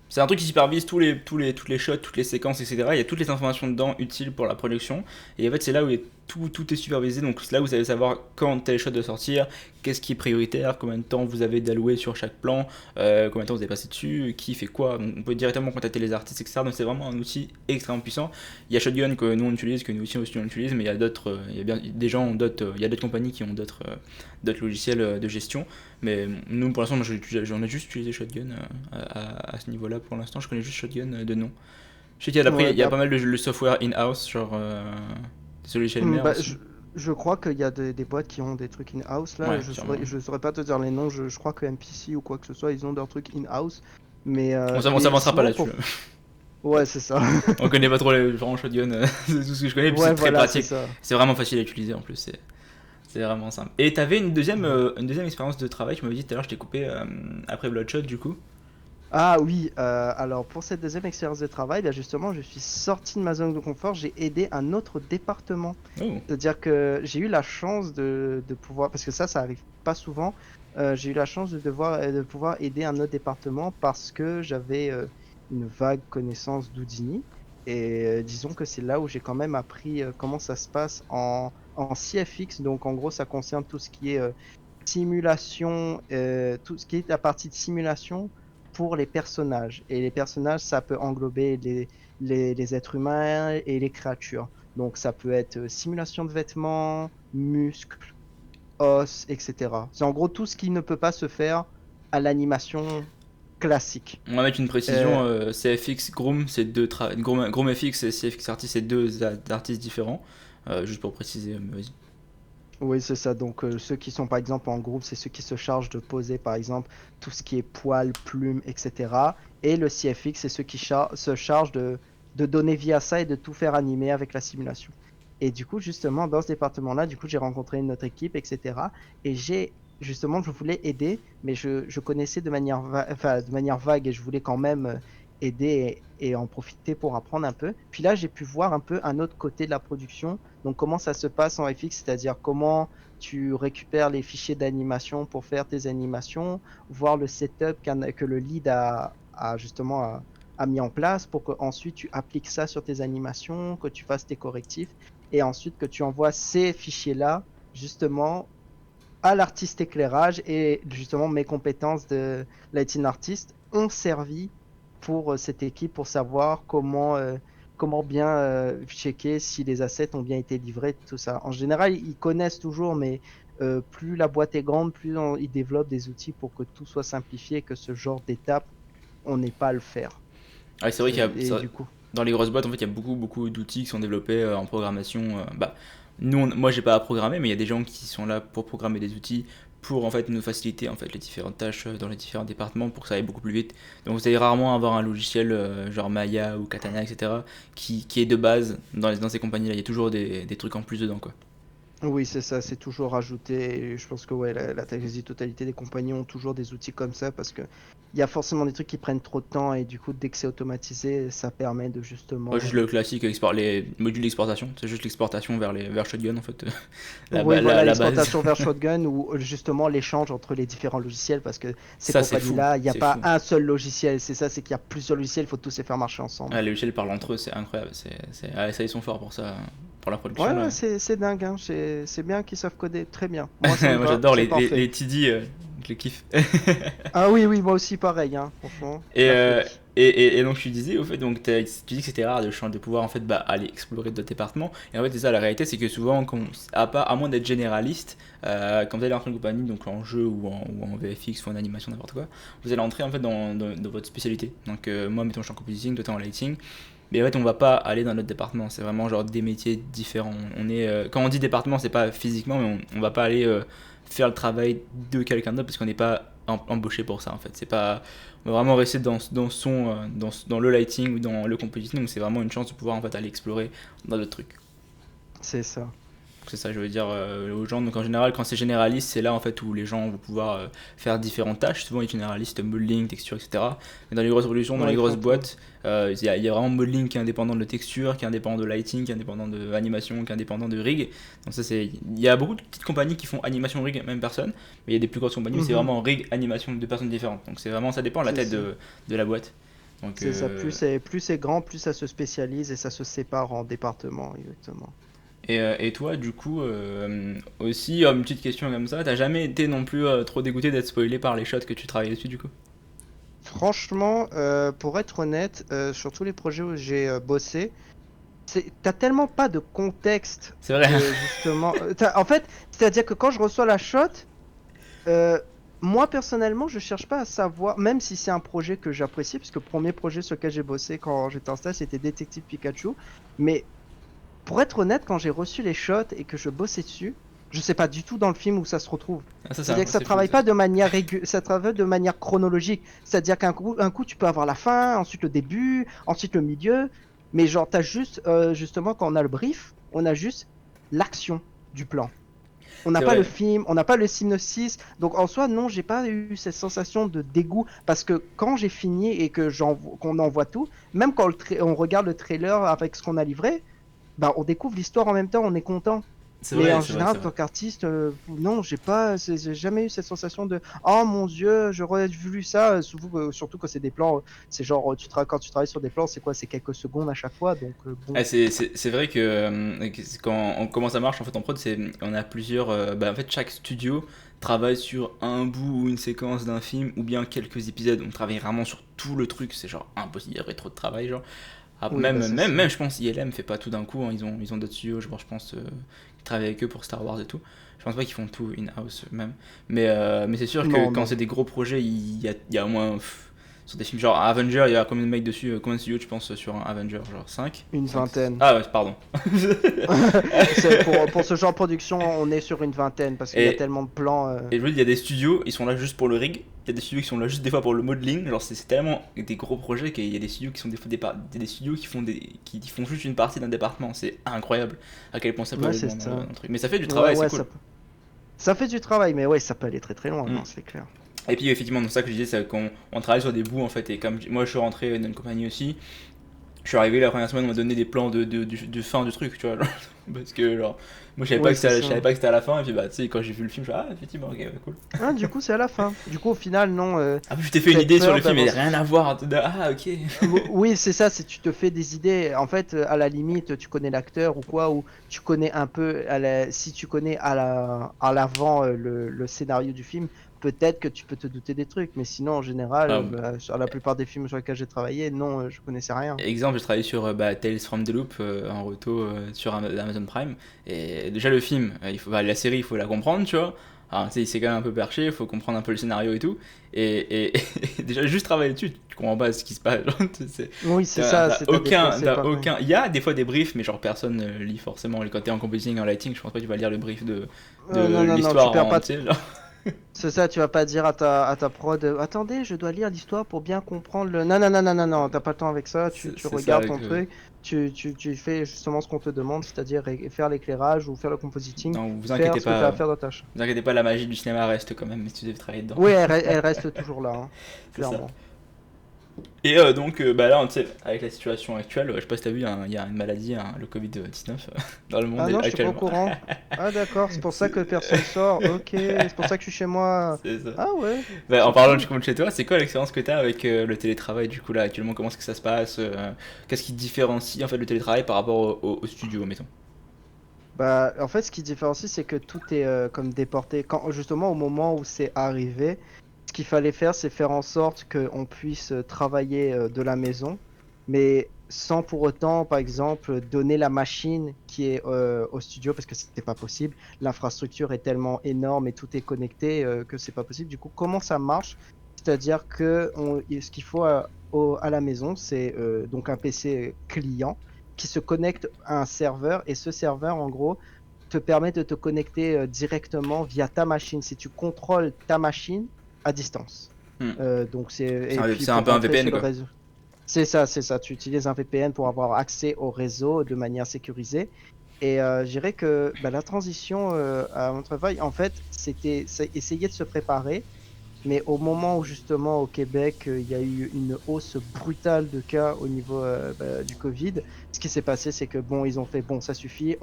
C'est un truc qui supervise toutes les shots, toutes les séquences, etc. Il y a toutes les informations dedans utiles pour la production. Et en fait, c'est là où tout est supervisé. Donc, c'est là où vous allez savoir quand tel shot doit sortir, qu'est-ce qui est prioritaire, combien de temps vous avez d'alloué sur chaque plan, combien de temps vous avez passé dessus, qui fait quoi. Donc, on peut directement contacter les artistes, etc. Donc, c'est vraiment un outil extrêmement puissant. Il y a Shotgun que nous on utilise, que nous aussi on utilise, mais il y a d'autres, il y a bien, des gens ont d'autres, il y a d'autres compagnies qui ont d'autres logiciels de gestion. Mais nous, pour l'instant, j'en ai juste utilisé Shotgun à ce niveau-là pour l'instant. Je connais juste Shotgun de nom. Je sais Ouais, il y a bah, pas mal de software in-house, genre celui chez Elmer bah, aussi. je crois qu'il y a des boîtes qui ont des trucs in-house là. Ouais, sûrement. Je saurais pas te dire les noms. Je crois que MPC ou quoi que ce soit, ils ont leurs trucs in-house. On Mais s'avancera pas sinon, là-dessus. pour. Ouais, c'est ça. On connaît pas trop les gens Shotgun, c'est tout ce que je connais, puis Ouais, c'est très voilà, c'est pratique. ça. C'est vraiment facile à utiliser en plus, c'est vraiment simple. Et t'avais une deuxième expérience de travail, tu m'avais dit tout à l'heure, je t'ai coupé après Bloodshot du coup. Ah oui, alors pour cette deuxième expérience de travail, bah, justement, je suis sorti de ma zone de confort, j'ai aidé un autre département. Oh, C'est-à-dire que j'ai eu la chance de pouvoir, parce que ça arrive pas souvent, j'ai eu la chance de pouvoir aider un autre département parce que j'avais une vague connaissance d'Houdini. Et disons que c'est là où j'ai quand même appris comment ça se passe en CFX. Donc en gros, ça concerne tout ce qui est simulation, tout ce qui est la partie de simulation pour les personnages. Et les personnages, ça peut englober les êtres humains et les créatures. Donc ça peut être simulation de vêtements, muscles, os, etc. C'est en gros tout ce qui ne peut pas se faire à l'animation classique. on va mettre une Euh, précision, CFX Groom, c'est Groom FX et CFX Artist, c'est deux artistes différents. Juste pour préciser, vas-y. Oui, c'est ça. Donc, ceux qui sont par exemple en groupe, c'est ceux qui se chargent de poser par exemple tout ce qui est poils, plumes, etc. Et le CFX, c'est ceux qui se chargent de donner vie à ça et de tout faire animer avec la simulation. Et du coup, justement, dans ce département-là, du coup, j'ai rencontré une autre équipe, etc. Et justement, je voulais aider, mais je connaissais de manière vague et je voulais quand même aider et en profiter pour apprendre un peu. Puis là, j'ai pu voir un peu un autre côté de la production, donc, comment ça se passe en FX, c'est-à-dire comment tu récupères les fichiers d'animation pour faire tes animations, voir le setup que le lead justement a mis en place pour que ensuite tu appliques ça sur tes animations, que tu fasses tes correctifs et ensuite que tu envoies ces fichiers-là justement à l'artiste éclairage et justement mes compétences de lighting artist ont servi pour cette équipe pour savoir comment bien checker si les assets ont bien été livrés, tout ça. En général, ils connaissent toujours, mais plus la boîte est grande, ils développent des outils pour que tout soit simplifié, que ce genre d'étapes, on n'ait pas à le faire. Ouais, c'est vrai qu'il y a, Et du coup, dans les grosses boîtes, en fait, il y a beaucoup d'outils qui sont développés en programmation. Nous, moi, j'ai pas à programmer, mais il y a des gens qui sont là pour programmer des outils pour en fait nous faciliter en fait les différentes tâches dans les différents départements pour que ça aille beaucoup plus vite. Donc vous allez rarement avoir un logiciel genre Maya ou Katana, etc. qui est de base dans ces compagnies-là. Il y a toujours des trucs en plus dedans, quoi. oui, c'est ça, c'est toujours rajouté. Et je pense que ouais, la quasi-totalité des compagnies ont toujours des outils comme ça parce que il y a forcément des trucs qui prennent trop de temps et du coup, dès que c'est automatisé, ça permet de Ouais, justement. juste le classique, les modules d'exportation, c'est juste l'exportation vers Shotgun en fait. Oui, voilà, La base. l'exportation vers Shotgun ou justement l'échange entre les différents logiciels parce que ces Ça c'est fou, compagnies-là, il n'y a c'est pas fou. un seul logiciel, c'est ça, c'est qu'il y a plusieurs logiciels, il faut tous les faire marcher ensemble. Ah, les logiciels parlent entre eux, c'est incroyable. Ça, ils sont forts pour ça, pour la production Ouais, ouais, là. c'est dingue, hein. C'est bien qu'ils savent coder, très bien. Moi, ça me Moi va, j'adore c'est parfait. les TD, je les kiffe. Ah oui, oui, moi aussi pareil, hein, franchement, Et, la euh, folie. et donc tu disais au fait, donc tu dis que c'était rare de pouvoir en fait aller explorer d'autres départements. Et en fait c'est ça la réalité, c'est que souvent à moins d'être généraliste, quand vous allez entrer en compagnie, donc en jeu ou en VFX ou en animation n'importe quoi, vous allez entrer en fait dans votre spécialité. Donc moi mettons je suis en compositing, toi t'es en lighting. Mais en fait, on va pas aller dans notre département. C'est vraiment genre des métiers différents. Quand on dit département, c'est pas physiquement, mais on va pas aller faire le travail de quelqu'un d'autre parce qu'on n'est pas embauché pour ça en fait. C'est pas, on va vraiment rester dans le lighting ou dans le compositing. Donc c'est vraiment une chance de pouvoir en fait aller explorer dans d'autres trucs. C'est ça. C'est ça, je veux dire aux gens. Donc en général, quand c'est généraliste, c'est là en fait où les gens vont pouvoir faire différentes tâches. Souvent, les généralistes, modeling, texture, etc. Mais dans les grosses productions, dans Ouais, les ils grosses font tout. boîtes, il y a vraiment modeling qui est indépendant de texture, qui est indépendant de lighting, qui est indépendant de animation, qui est indépendant de rig. Donc ça, il y a beaucoup de petites compagnies qui font animation rig, même personne. Mais il y a des plus grosses compagnies où c'est Mhm. vraiment rig, animation de personnes différentes. Donc c'est vraiment, ça dépend de la C'est tête ça. de la boîte. Donc C'est ça. Plus c'est grand, plus ça se spécialise et ça se sépare en départements, exactement. Et toi, du coup, aussi, une petite question comme ça, t'as jamais été non plus trop dégoûté d'être spoilé par les shots que tu travaillais dessus, du coup? Franchement, pour être honnête, sur tous les projets où j'ai bossé, t'as tellement pas de contexte C'est vrai. de justement. En fait, c'est-à-dire que quand je reçois la shot, euh, moi personnellement, je cherche pas à savoir, même si c'est un projet que j'apprécie, parce que le premier projet sur lequel j'ai bossé quand j'étais en stage, c'était Détective Pikachu. Mais pour être honnête, quand j'ai reçu les shots et que je bossais dessus, je sais pas du tout dans le film où ça se retrouve. Ah, C'est-à-dire que ça c'est fou travaille ça. pas de manière ça travaille de manière chronologique. C'est-à-dire un coup, tu peux avoir la fin, ensuite le début, ensuite le milieu. Mais genre, t'as juste, justement, quand on a le brief, on a juste l'action du plan. On n'a C'est pas le vrai. film, on n'a pas le synopsis. Donc en soi, non, j'ai pas eu cette sensation de dégoût parce que quand j'ai fini et que qu'on envoie tout, même quand on regarde le trailer avec ce qu'on a livré, bah on découvre l'histoire en même temps, on est content. C'est Mais vrai, en c'est vrai, général, c'est en vrai. tant qu'artiste, non, j'ai jamais eu cette sensation de oh mon Dieu, j'aurais voulu ça. Surtout que c'est des plans, c'est genre quand tu travailles sur des plans, c'est quoi? C'est quelques secondes à chaque fois, donc bon. Ah, c'est vrai comment ça marche en fait en prod, on a plusieurs. En fait, chaque studio travaille sur un bout ou une séquence d'un film ou bien quelques épisodes. On travaille vraiment sur tout le truc, c'est genre impossible, il y aurait trop de travail, genre. Ah, Oui, bah c'est ça. même, je pense, ILM fait pas tout d'un coup, hein. Ils ont d'autres studios, je pense, qui travaillent avec eux pour Star Wars et tout. Je pense pas qu'ils font tout in-house même. Mais c'est sûr que Non, quand non, c'est des gros projets, il y a au moins. Sur des films genre Avenger, il y a combien de mecs dessus, combien de studios tu penses sur un Avenger? Genre 5 une 5 vingtaine. Ah ouais, pardon. Pour ce genre de production, on est sur une vingtaine parce qu'il y a et, tellement de plans. et je veux dire, il y a des studios, ils sont là juste pour le rig. Il y a des studios qui sont là juste des fois pour le modeling. Genre c'est tellement des gros projets qu'il y a des studios qui sont des studios qui font juste une partie d'un département. C'est incroyable à quel point ça peut Ouais, aller c'est loin dans ça. un truc. Mais ça fait du Ouais, travail, c'est ouais, cool. ça fait du travail, mais ouais, ça peut aller très très loin, Mm. non, c'est clair. Et puis effectivement, donc ça que je disais, c'est qu'on travaille sur des bouts en fait. Et comme moi je suis rentré dans une compagnie aussi, je suis arrivé la première semaine, on m'a donné des plans de fin du truc, tu vois. Genre, parce que genre, moi Oui, c'est je savais ça. pas que c'était à la fin. Et puis bah, tu sais, quand j'ai vu le film, je suis ah, effectivement, ok, ouais, cool. Ah, du coup, c'est à la fin. Du coup, au final, non, Ah, puis je t'ai fait une cette idée sur peur le film, mais d'avoir. rien à voir. Ah, ok. Oui, c'est ça, c'est tu te fais des idées. En fait, à la limite, tu connais l'acteur ou quoi, ou tu connais un peu, si tu connais à l'avant le scénario du film, peut-être que tu peux te douter des trucs, mais sinon en général, sur la plupart des films sur lesquels j'ai travaillé, non, je connaissais rien. Exemple, j'ai travaillé sur Tales from the Loop en roto sur Amazon Prime. Et déjà, le film, la série, il faut la comprendre, tu vois. Alors, tu sais, c'est quand même un peu perché, il faut comprendre un peu le scénario et tout. Et déjà, juste travailler dessus, tu comprends pas ce qui se passe. Genre, oui, c'est ça. Il y a des fois des briefs, mais genre personne lit forcément. Quand t'es en compositing, en lighting, je pense pas que tu vas lire le brief de l'histoire en entier. C'est ça, tu vas pas dire à ta prod, attendez, je dois lire l'histoire pour bien comprendre le. Non, t'as pas le temps avec ça, tu regardes ton truc, tu fais justement ce qu'on te demande, c'est-à-dire faire l'éclairage ou faire le compositing, non, vous faire inquiétez ce pas, que tu as à faire dans ta tâche. Vous inquiétez pas, la magie du cinéma reste quand même, mais tu devais travailler dedans. Oui, elle reste toujours là, hein, clairement. Et donc là, tu sais, avec la situation actuelle, je sais pas si t'as vu, il y a une maladie, le Covid-19 dans le monde actuellement. Ah non, je suis pas au actuellement. courant. Ah d'accord, c'est pour ça que personne sort. Ok, c'est pour ça que je suis chez moi. C'est ça. Ah ouais. En parlant de chez toi, c'est quoi l'expérience que t'as avec le télétravail du coup là actuellement? Comment est-ce que ça se passe? Qu'est-ce qui différencie en fait le télétravail par rapport au studio, mettons? Bah, en fait, ce qui différencie, c'est que tout est comme déporté. Justement, au moment où c'est arrivé, ce qu'il fallait faire, c'est faire en sorte qu'on puisse travailler de la maison, mais sans pour autant, par exemple, donner la machine qui est au studio, parce que c'était pas possible. L'infrastructure est tellement énorme et tout est connecté que c'est pas possible. Du coup, comment ça marche? C'est-à-dire que ce qu'il faut à la maison, c'est donc un PC client qui se connecte à un serveur, et ce serveur, en gros, te permet de te connecter directement via ta machine, si tu contrôles ta machine à distance. Donc c'est un peu un VPN, quoi. C'est ça, tu utilises un VPN pour avoir accès au réseau de manière sécurisée. Et je dirais que la transition à mon travail, en fait, c'était essayer de se préparer. Mais au moment où justement au Québec, il y a eu une hausse brutale de cas au niveau du Covid, ce qui s'est passé, c'est que bon, ils ont fait bon, ça suffit,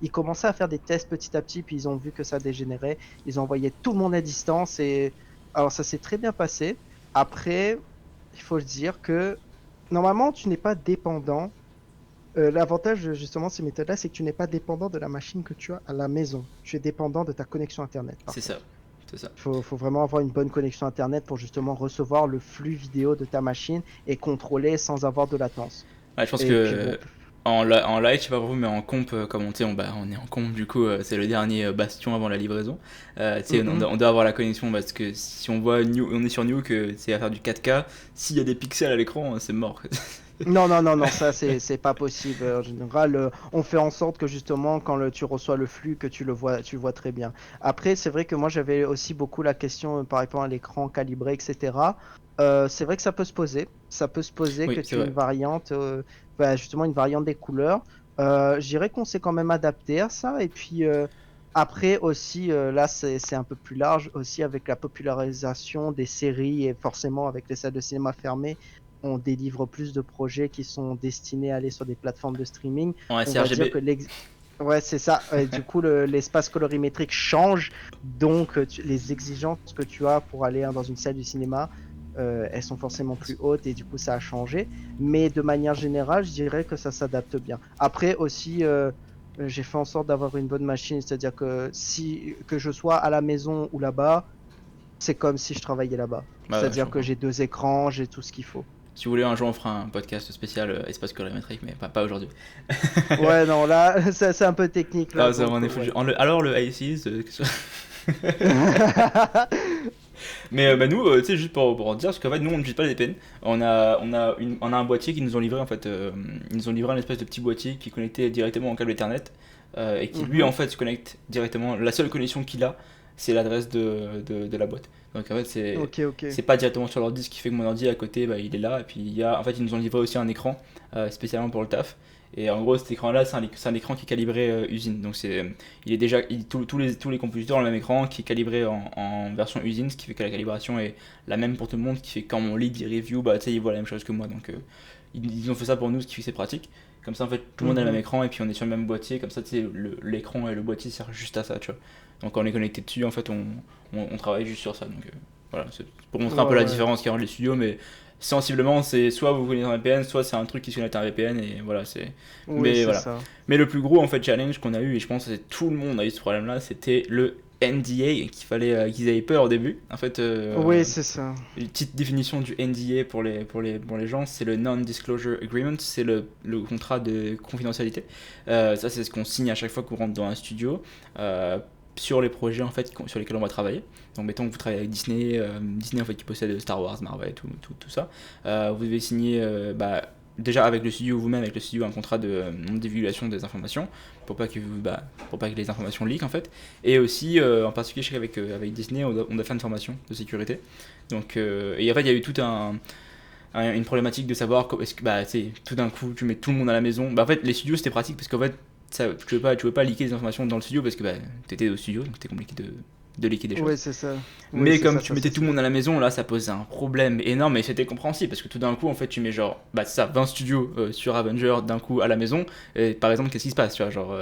ils commençaient à faire des tests petit à petit, puis ils ont vu que ça dégénérait, ils ont envoyé tout le monde à distance, et alors ça s'est très bien passé. Après, il faut le dire que normalement, tu n'es pas dépendant. L'avantage justement de ces méthodes-là, c'est que tu n'es pas dépendant de la machine que tu as à la maison. Tu es dépendant de ta connexion Internet. C'est ça. Faut vraiment avoir une bonne connexion Internet pour justement recevoir le flux vidéo de ta machine et contrôler sans avoir de latence. Ouais, je pense que en live, je sais pas pour vous, mais en comp, comme on est en comp, du coup, c'est le dernier bastion avant la livraison. On doit avoir la connexion parce que si on voit on est sur New, que c'est à faire du 4K, s'il y a des pixels à l'écran, c'est mort. Non, ça c'est pas possible. En général, on fait en sorte que justement quand tu reçois le flux, que tu le vois très bien. Après, c'est vrai que moi j'avais aussi beaucoup la question par rapport à l'écran calibré, etc. C'est vrai que ça peut se poser. Oui, que tu aies une variante, justement une variante des couleurs. Je dirais qu'on s'est quand même adapté à ça. Et puis après aussi, là c'est un peu plus large aussi avec la popularisation des séries et forcément avec les salles de cinéma fermées. On délivre plus de projets qui sont destinés à aller sur des plateformes de streaming. On va dire que ouais, c'est ça. Du coup, l'espace colorimétrique change, donc les exigences que tu as pour aller dans une salle du cinéma, elles sont forcément plus hautes et du coup, ça a changé. Mais de manière générale, je dirais que ça s'adapte bien. Après aussi, j'ai fait en sorte d'avoir une bonne machine, c'est-à-dire que que je sois à la maison ou là-bas, c'est comme si je travaillais là-bas. C'est-à-dire que j'ai 2 écrans, j'ai tout ce qu'il faut. Si vous voulez, un jour on fera un podcast spécial espace colorimétrique, mais pas aujourd'hui. Ouais, non, là, c'est un peu technique. Là, ça, alors le ICs. Mais nous, tu sais, juste pour en dire, parce qu'en fait, nous on n'utilise pas les VPN. On a un boîtier qu'ils nous ont livré en fait. Ils nous ont livré un espèce de petit boîtier qui est connecté directement en câble Ethernet et qui lui en fait se connecte directement. La seule connexion qu'il a, c'est l'adresse de la boîte. Donc en fait, c'est pas directement sur l'ordi, ce qui fait que mon ordi à côté, il est là. Et puis en fait, ils nous ont livré aussi un écran spécialement pour le taf. Et en gros, cet écran-là, c'est un écran qui est calibré usine. Donc il est déjà tous les compositeurs ont le même écran qui est calibré en version usine, ce qui fait que la calibration est la même pour tout le monde, ce qui fait que quand on lit des reviews, ils voient la même chose que moi. Donc ils ont fait ça pour nous, ce qui fait que c'est pratique. Comme ça, en fait, tout le monde a le même écran et puis on est sur le même boîtier. Comme ça, l'écran et le boîtier servent juste à ça, tu vois. Donc quand on est connecté dessus, en fait, on travaille juste sur ça. Donc voilà, c'est pour montrer un peu la différence qu'il y a entre les studios, mais sensiblement, c'est soit vous connaissez un VPN, soit c'est un truc qui se connecte à un VPN et voilà, Oui, c'est voilà. ça. Mais le plus gros en fait challenge qu'on a eu, et je pense que tout le monde a eu ce problème-là, c'était le NDA qu'ils avaient peur au début. En fait, Oui, c'est ça. une petite définition du NDA pour les gens, c'est le Non-Disclosure Agreement, c'est le contrat de confidentialité. Ça, c'est ce qu'on signe à chaque fois qu'on rentre dans un studio. Sur les projets en fait sur lesquels on va travailler. Donc mettons que vous travaillez avec Disney, Disney en fait qui possède Star Wars, Marvel, tout ça. Vous devez signer déjà avec le studio vous-même, avec le studio un contrat de divulgation des informations pour pas que les informations leak en fait. Et aussi en particulier je sais avec Disney on doit faire une formation de sécurité. Donc et en fait il y a eu une problématique de savoir est-ce que tout d'un coup tu mets tout le monde à la maison. En fait les studios c'était pratique parce qu'en fait ça, tu veux pas leaker des informations dans le studio parce que t'étais au studio donc c'était compliqué de leaker des choses. Oui, c'est ça. Mais Oui, comme ça, tu ça, mettais c'est tout le monde à la maison, là ça posait un problème énorme et c'était compréhensible parce que tout d'un coup en fait tu mets genre 20 studios sur Avenger d'un coup à la maison et par exemple qu'est-ce qui se passe, tu vois, genre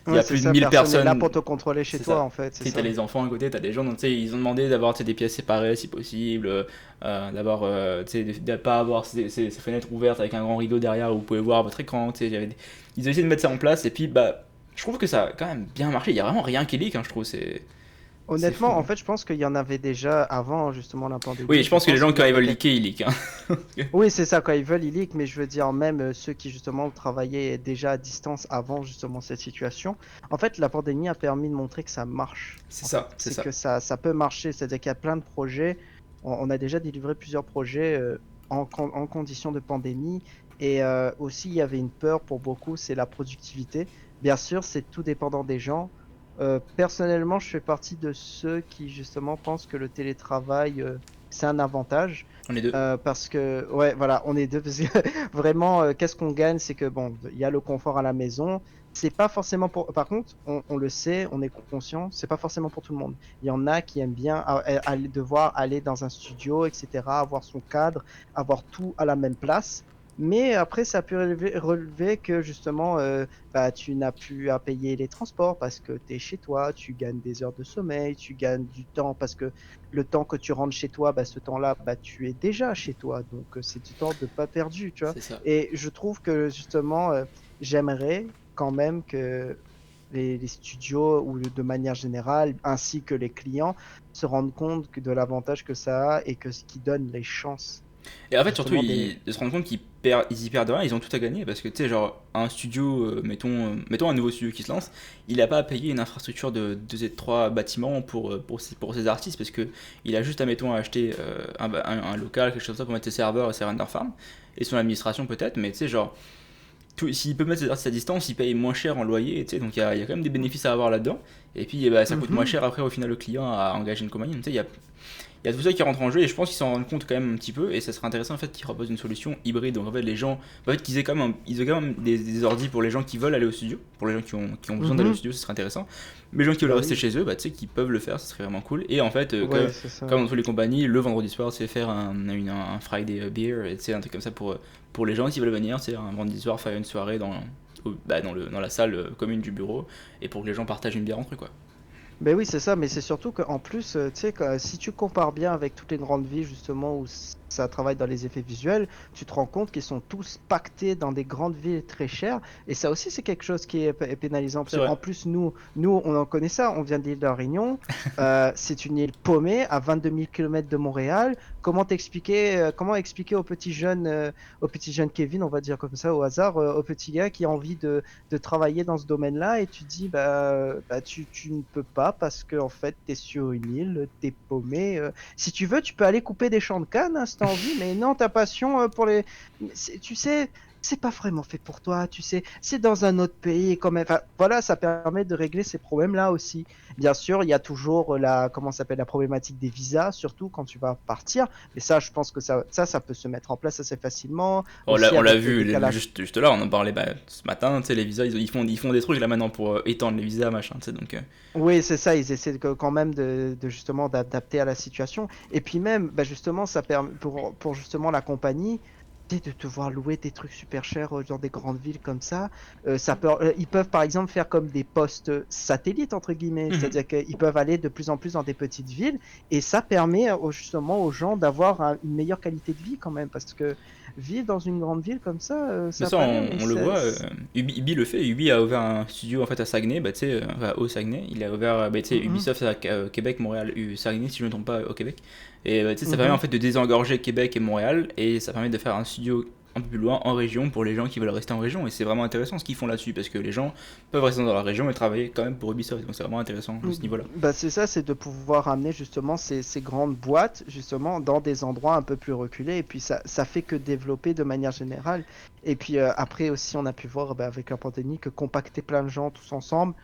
il y a c'est plus de ça, 1000 personne n'est personnes. là pour te contrôler chez C'est toi ça. en fait, c'est Tu sais, t'as ça. les enfants à côté, t'as des gens, donc tu sais, ils ont demandé d'avoir des pièces séparées si possible, d'avoir, tu sais, de pas avoir ces fenêtres ouvertes avec un grand rideau derrière où vous pouvez voir votre écran, tu sais, ils ont essayé de mettre ça en place et puis je trouve que ça a quand même bien marché, il y a vraiment rien qui leak, hein, je trouve, c'est fou. Honnêtement, en fait, je pense qu'il y en avait déjà avant justement la pandémie. Oui, je pense que les gens Qu'il y quand ils avait veulent leaker, ils leak, hein. Oui, c'est ça, quand ils veulent, ils leak, mais je veux dire, même ceux qui justement travaillaient déjà à distance avant justement cette situation. En fait, la pandémie a permis de montrer que ça marche. C'est En ça, fait, c'est c'est ça. que ça peut marcher, c'est-à-dire qu'il y a plein de projets. On a déjà délivré plusieurs projets en conditions de pandémie. Et aussi, il y avait une peur pour beaucoup, c'est la productivité. Bien sûr, c'est tout dépendant des gens. Personnellement, je fais partie de ceux qui justement pensent que le télétravail, c'est un avantage. On est deux. Parce que, ouais, voilà, on est deux. Parce que vraiment, qu'est-ce qu'on gagne? C'est que, bon, il y a le confort à la maison. C'est pas forcément pour. Par contre, on le sait, on est conscient, c'est pas forcément pour tout le monde. Il y en a qui aiment bien devoir aller dans un studio, etc., avoir son cadre, avoir tout à la même place. Mais après, ça peut relever que justement, tu n'as plus à payer les transports parce que tu es chez toi, tu gagnes des heures de sommeil, tu gagnes du temps parce que le temps que tu rentres chez toi, ce temps-là, tu es déjà chez toi. Donc, c'est du temps de pas perdu, tu vois. C'est ça. Et je trouve que justement, j'aimerais quand même que les studios ou de manière générale, ainsi que les clients, se rendent compte de l'avantage que ça a et que ce qui donne les chances Et en fait, surtout, justement de se rendre compte ils y perdent rien, ils ont tout à gagner parce que tu sais, genre, un studio, mettons un nouveau studio qui se lance, il a pas à payer une infrastructure de 2 et 3 bâtiments pour ses artistes parce que il a juste à acheter un local, quelque chose comme ça pour mettre ses serveurs et ses render farms et son administration peut-être, mais tu sais, genre, s'il peut mettre ses artistes à distance, il paye moins cher en loyer, tu sais, donc il y a quand même des bénéfices à avoir là-dedans. Et puis ça coûte moins Mhm. cher après au final le client à engager une compagnie, tu sais, il y a tout ça qui rentre en jeu et je pense qu'ils s'en rendent compte quand même un petit peu et ça serait intéressant en fait qu'ils proposent une solution hybride. Donc en fait les gens, en fait qu'ils aient ils aient quand même des ordis pour les gens qui veulent aller au studio, pour les gens qui ont besoin d'aller au Mhm. studio, ce serait intéressant. Mais les gens qui veulent Bah rester oui, chez eux, tu sais qu'ils peuvent le faire, ce serait vraiment cool. Et en fait ouais, c'est ça. comme dans toutes les compagnies, le vendredi soir c'est faire un Friday beer, et c'est un truc comme ça pour les gens qui veulent venir, c'est un vendredi soir faire une soirée dans la salle commune du bureau et pour que les gens partagent une bière entre eux quoi. Ben oui, c'est ça, mais c'est surtout qu'en plus, tu sais, si tu compares bien avec toutes les grandes villes, justement, où ça travaille dans les effets visuels, tu te rends compte qu'ils sont tous pactés dans des grandes villes très chères. Et ça aussi, c'est quelque chose qui est pénalisant. Parce C'est vrai. qu'en plus, nous, on en connaît ça, on vient de l'île de la Réunion. C'est une île paumée à 22 000 km de Montréal. Comment expliquer au petit jeune Kevin, on va dire comme ça, au hasard, au petit gars qui a envie de travailler dans ce domaine-là et tu dis tu ne peux pas parce que en fait tu es sur une île, tu es paumé. Si tu veux, tu peux aller couper des champs de canne hein, si tu as envie, mais non, ta passion pour les. Tu sais, c'est pas vraiment fait pour toi, tu sais. C'est dans un autre pays quand même. Enfin, voilà, ça permet de régler ces problèmes-là aussi. Bien sûr, il y a toujours comment ça s'appelle, la problématique des visas, surtout quand tu vas partir. Mais ça, je pense que ça peut se mettre en place assez facilement. Aussi On l'a avec le vu décalage. juste là, on en parlait ce matin, tu sais, les visas, ils font des trucs là maintenant pour étendre les visas, machin, tu sais, donc. Oui, c'est ça, ils essaient quand même de justement d'adapter à la situation. Et puis même, justement, ça permet pour justement la compagnie. de devoir louer des trucs super chers dans des grandes villes comme ça. Ils peuvent par exemple faire comme des postes satellites entre guillemets, c'est-à-dire qu'ils peuvent aller de plus en plus dans des petites villes et ça permet justement aux gens d'avoir une meilleure qualité de vie quand même parce que vivre dans une grande ville comme ça, Mais ça, paraît, on le voit. Ubi le fait. Ubi a ouvert un studio en fait à Saguenay, bah, tu sais, au Saguenay. Il a ouvert, bah, tu sais, Ubisoft à Québec, Montréal, Saguenay, si je ne me trompe pas, au Québec. Et tu sais, ça permet en fait de désengorger Québec et Montréal, et ça permet de faire un studio un peu plus loin en région pour les gens qui veulent rester en région. Et c'est vraiment intéressant ce qu'ils font là-dessus parce que les gens peuvent rester dans la région et travailler quand même pour Ubisoft. Donc c'est vraiment intéressant à ce niveau-là. Bah c'est ça, c'est de pouvoir amener justement ces grandes boîtes justement dans des endroits un peu plus reculés et puis ça fait que développer de manière générale. Et puis après aussi on a pu voir avec la pandémie que compacter plein de gens tous ensemble,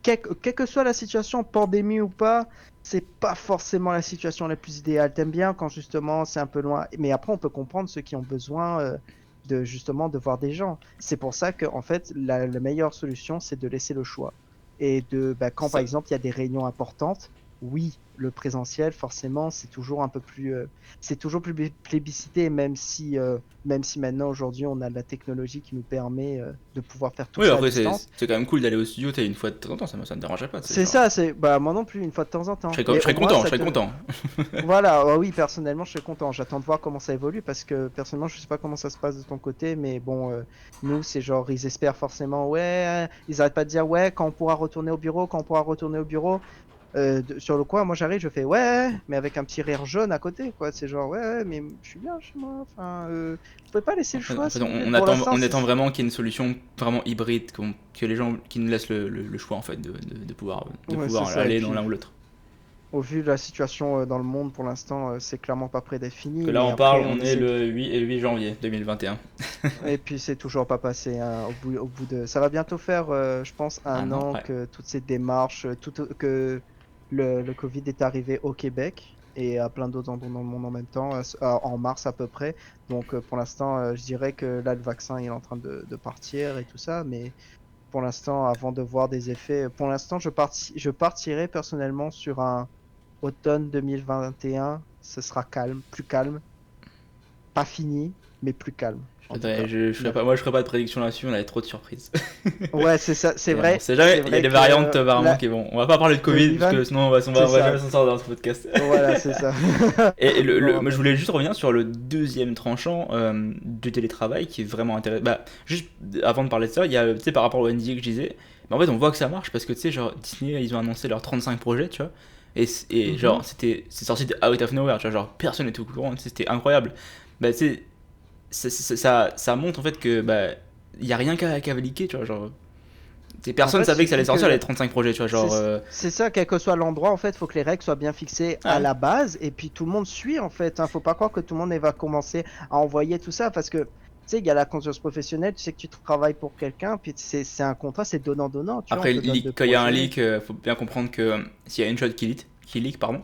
quelle que soit la situation, pandémie ou pas, c'est pas forcément la situation la plus idéale. T'aimes bien quand justement c'est un peu loin, mais après on peut comprendre ceux qui ont besoin de justement de voir des gens. C'est pour ça que en fait la meilleure solution c'est de laisser le choix et quand par exemple il y a des réunions importantes, oui le présentiel forcément c'est toujours un peu plus c'est toujours plus plébiscité même si maintenant aujourd'hui on a la technologie qui nous permet de pouvoir faire tout Oui, ça à après distance. c'est quand même cool d'aller au studio, t'as une fois de temps en temps, ça me dérangerait pas. C'est genre... ça, moi non plus, une fois de temps en temps. Je Mais serais au moins, content, ça je serais te- content. Voilà, oui, personnellement, je suis content. J'attends de voir comment ça évolue parce que personnellement, je sais pas comment ça se passe de ton côté, mais bon, nous, c'est genre, ils espèrent forcément, ouais, ils arrêtent pas de dire, ouais, quand on pourra retourner au bureau, quand on pourra retourner au bureau. Sur le coin, moi j'arrive, je fais ouais, mais avec un petit rire jaune à côté, quoi. C'est genre ouais, mais je suis bien chez moi. Enfin, vous pouvez pas laisser le choix, En fait, s'il vous plaît. Pour l'instant, on attend vraiment qu'il y ait une solution vraiment hybride, que les gens qui nous laissent le choix en fait de pouvoir, ouais, c'est ça. aller Et dans puis, l'un ou l'autre. au vu de la situation dans le monde pour l'instant, c'est clairement pas près d'être fini. Que là Mais on parle, après, on on est essaie. le 8 janvier 2021. Et puis c'est toujours pas passé hein, au bout de. Ça va bientôt faire, je pense, Ah un non, an ouais. que toutes ces démarches, que le Covid est arrivé au Québec et à plein d'autres endroits dans le monde en même temps, en mars à peu près. Donc pour l'instant, je dirais que là le vaccin il est en train de partir et tout ça, mais pour l'instant, avant de voir des effets, pour l'instant, je partirai personnellement sur un automne 2021. Ce sera calme, plus calme, pas fini, mais plus calme en tout cas. Moi je ferai pas de prédiction là-dessus, on a trop de surprises. Ouais, c'est ça, c'est Et on vrai. sait C'est jamais, il y a vrai des que variantes apparemment la qui vont. On va pas parler de Covid parce 2020, que sinon c'est on va ça. jamais s'en sortir dans ce podcast. Voilà, c'est ça. Et Non, moi, je mais voulais juste revenir sur le deuxième tranchant du télétravail qui est vraiment intéressant. Bah, juste avant de parler de ça, il y a, tu sais, par rapport au NDA que je disais, mais en fait, on voit que ça marche parce que, tu sais, genre, Disney, ils ont annoncé leurs 35 projets, tu vois. Et genre, c'est sorti de out of nowhere, tu vois, genre, personne n'était au courant, tu sais, c'était incroyable. Bah, tu sais, ça montre en fait que, bah, il y a rien qu'à leaker, tu vois, genre. en Personne fait, il savait que ça allait suffit sortir les que 35 projets, tu vois, c'est genre. c'est ça, quel que soit l'endroit, en fait, il faut que les règles soient bien fixées à Ouais. la base et puis tout le monde suit en fait. Hein. Faut pas croire que tout le monde va commencer à envoyer tout ça parce que tu sais, il y a la conscience professionnelle, tu sais que tu travailles pour quelqu'un, puis c'est un contrat, c'est donnant-donnant, tu vois, on Après, te donne de quand il y a un projets. leak, faut bien comprendre que s'il y a une shot qui leak, pardon,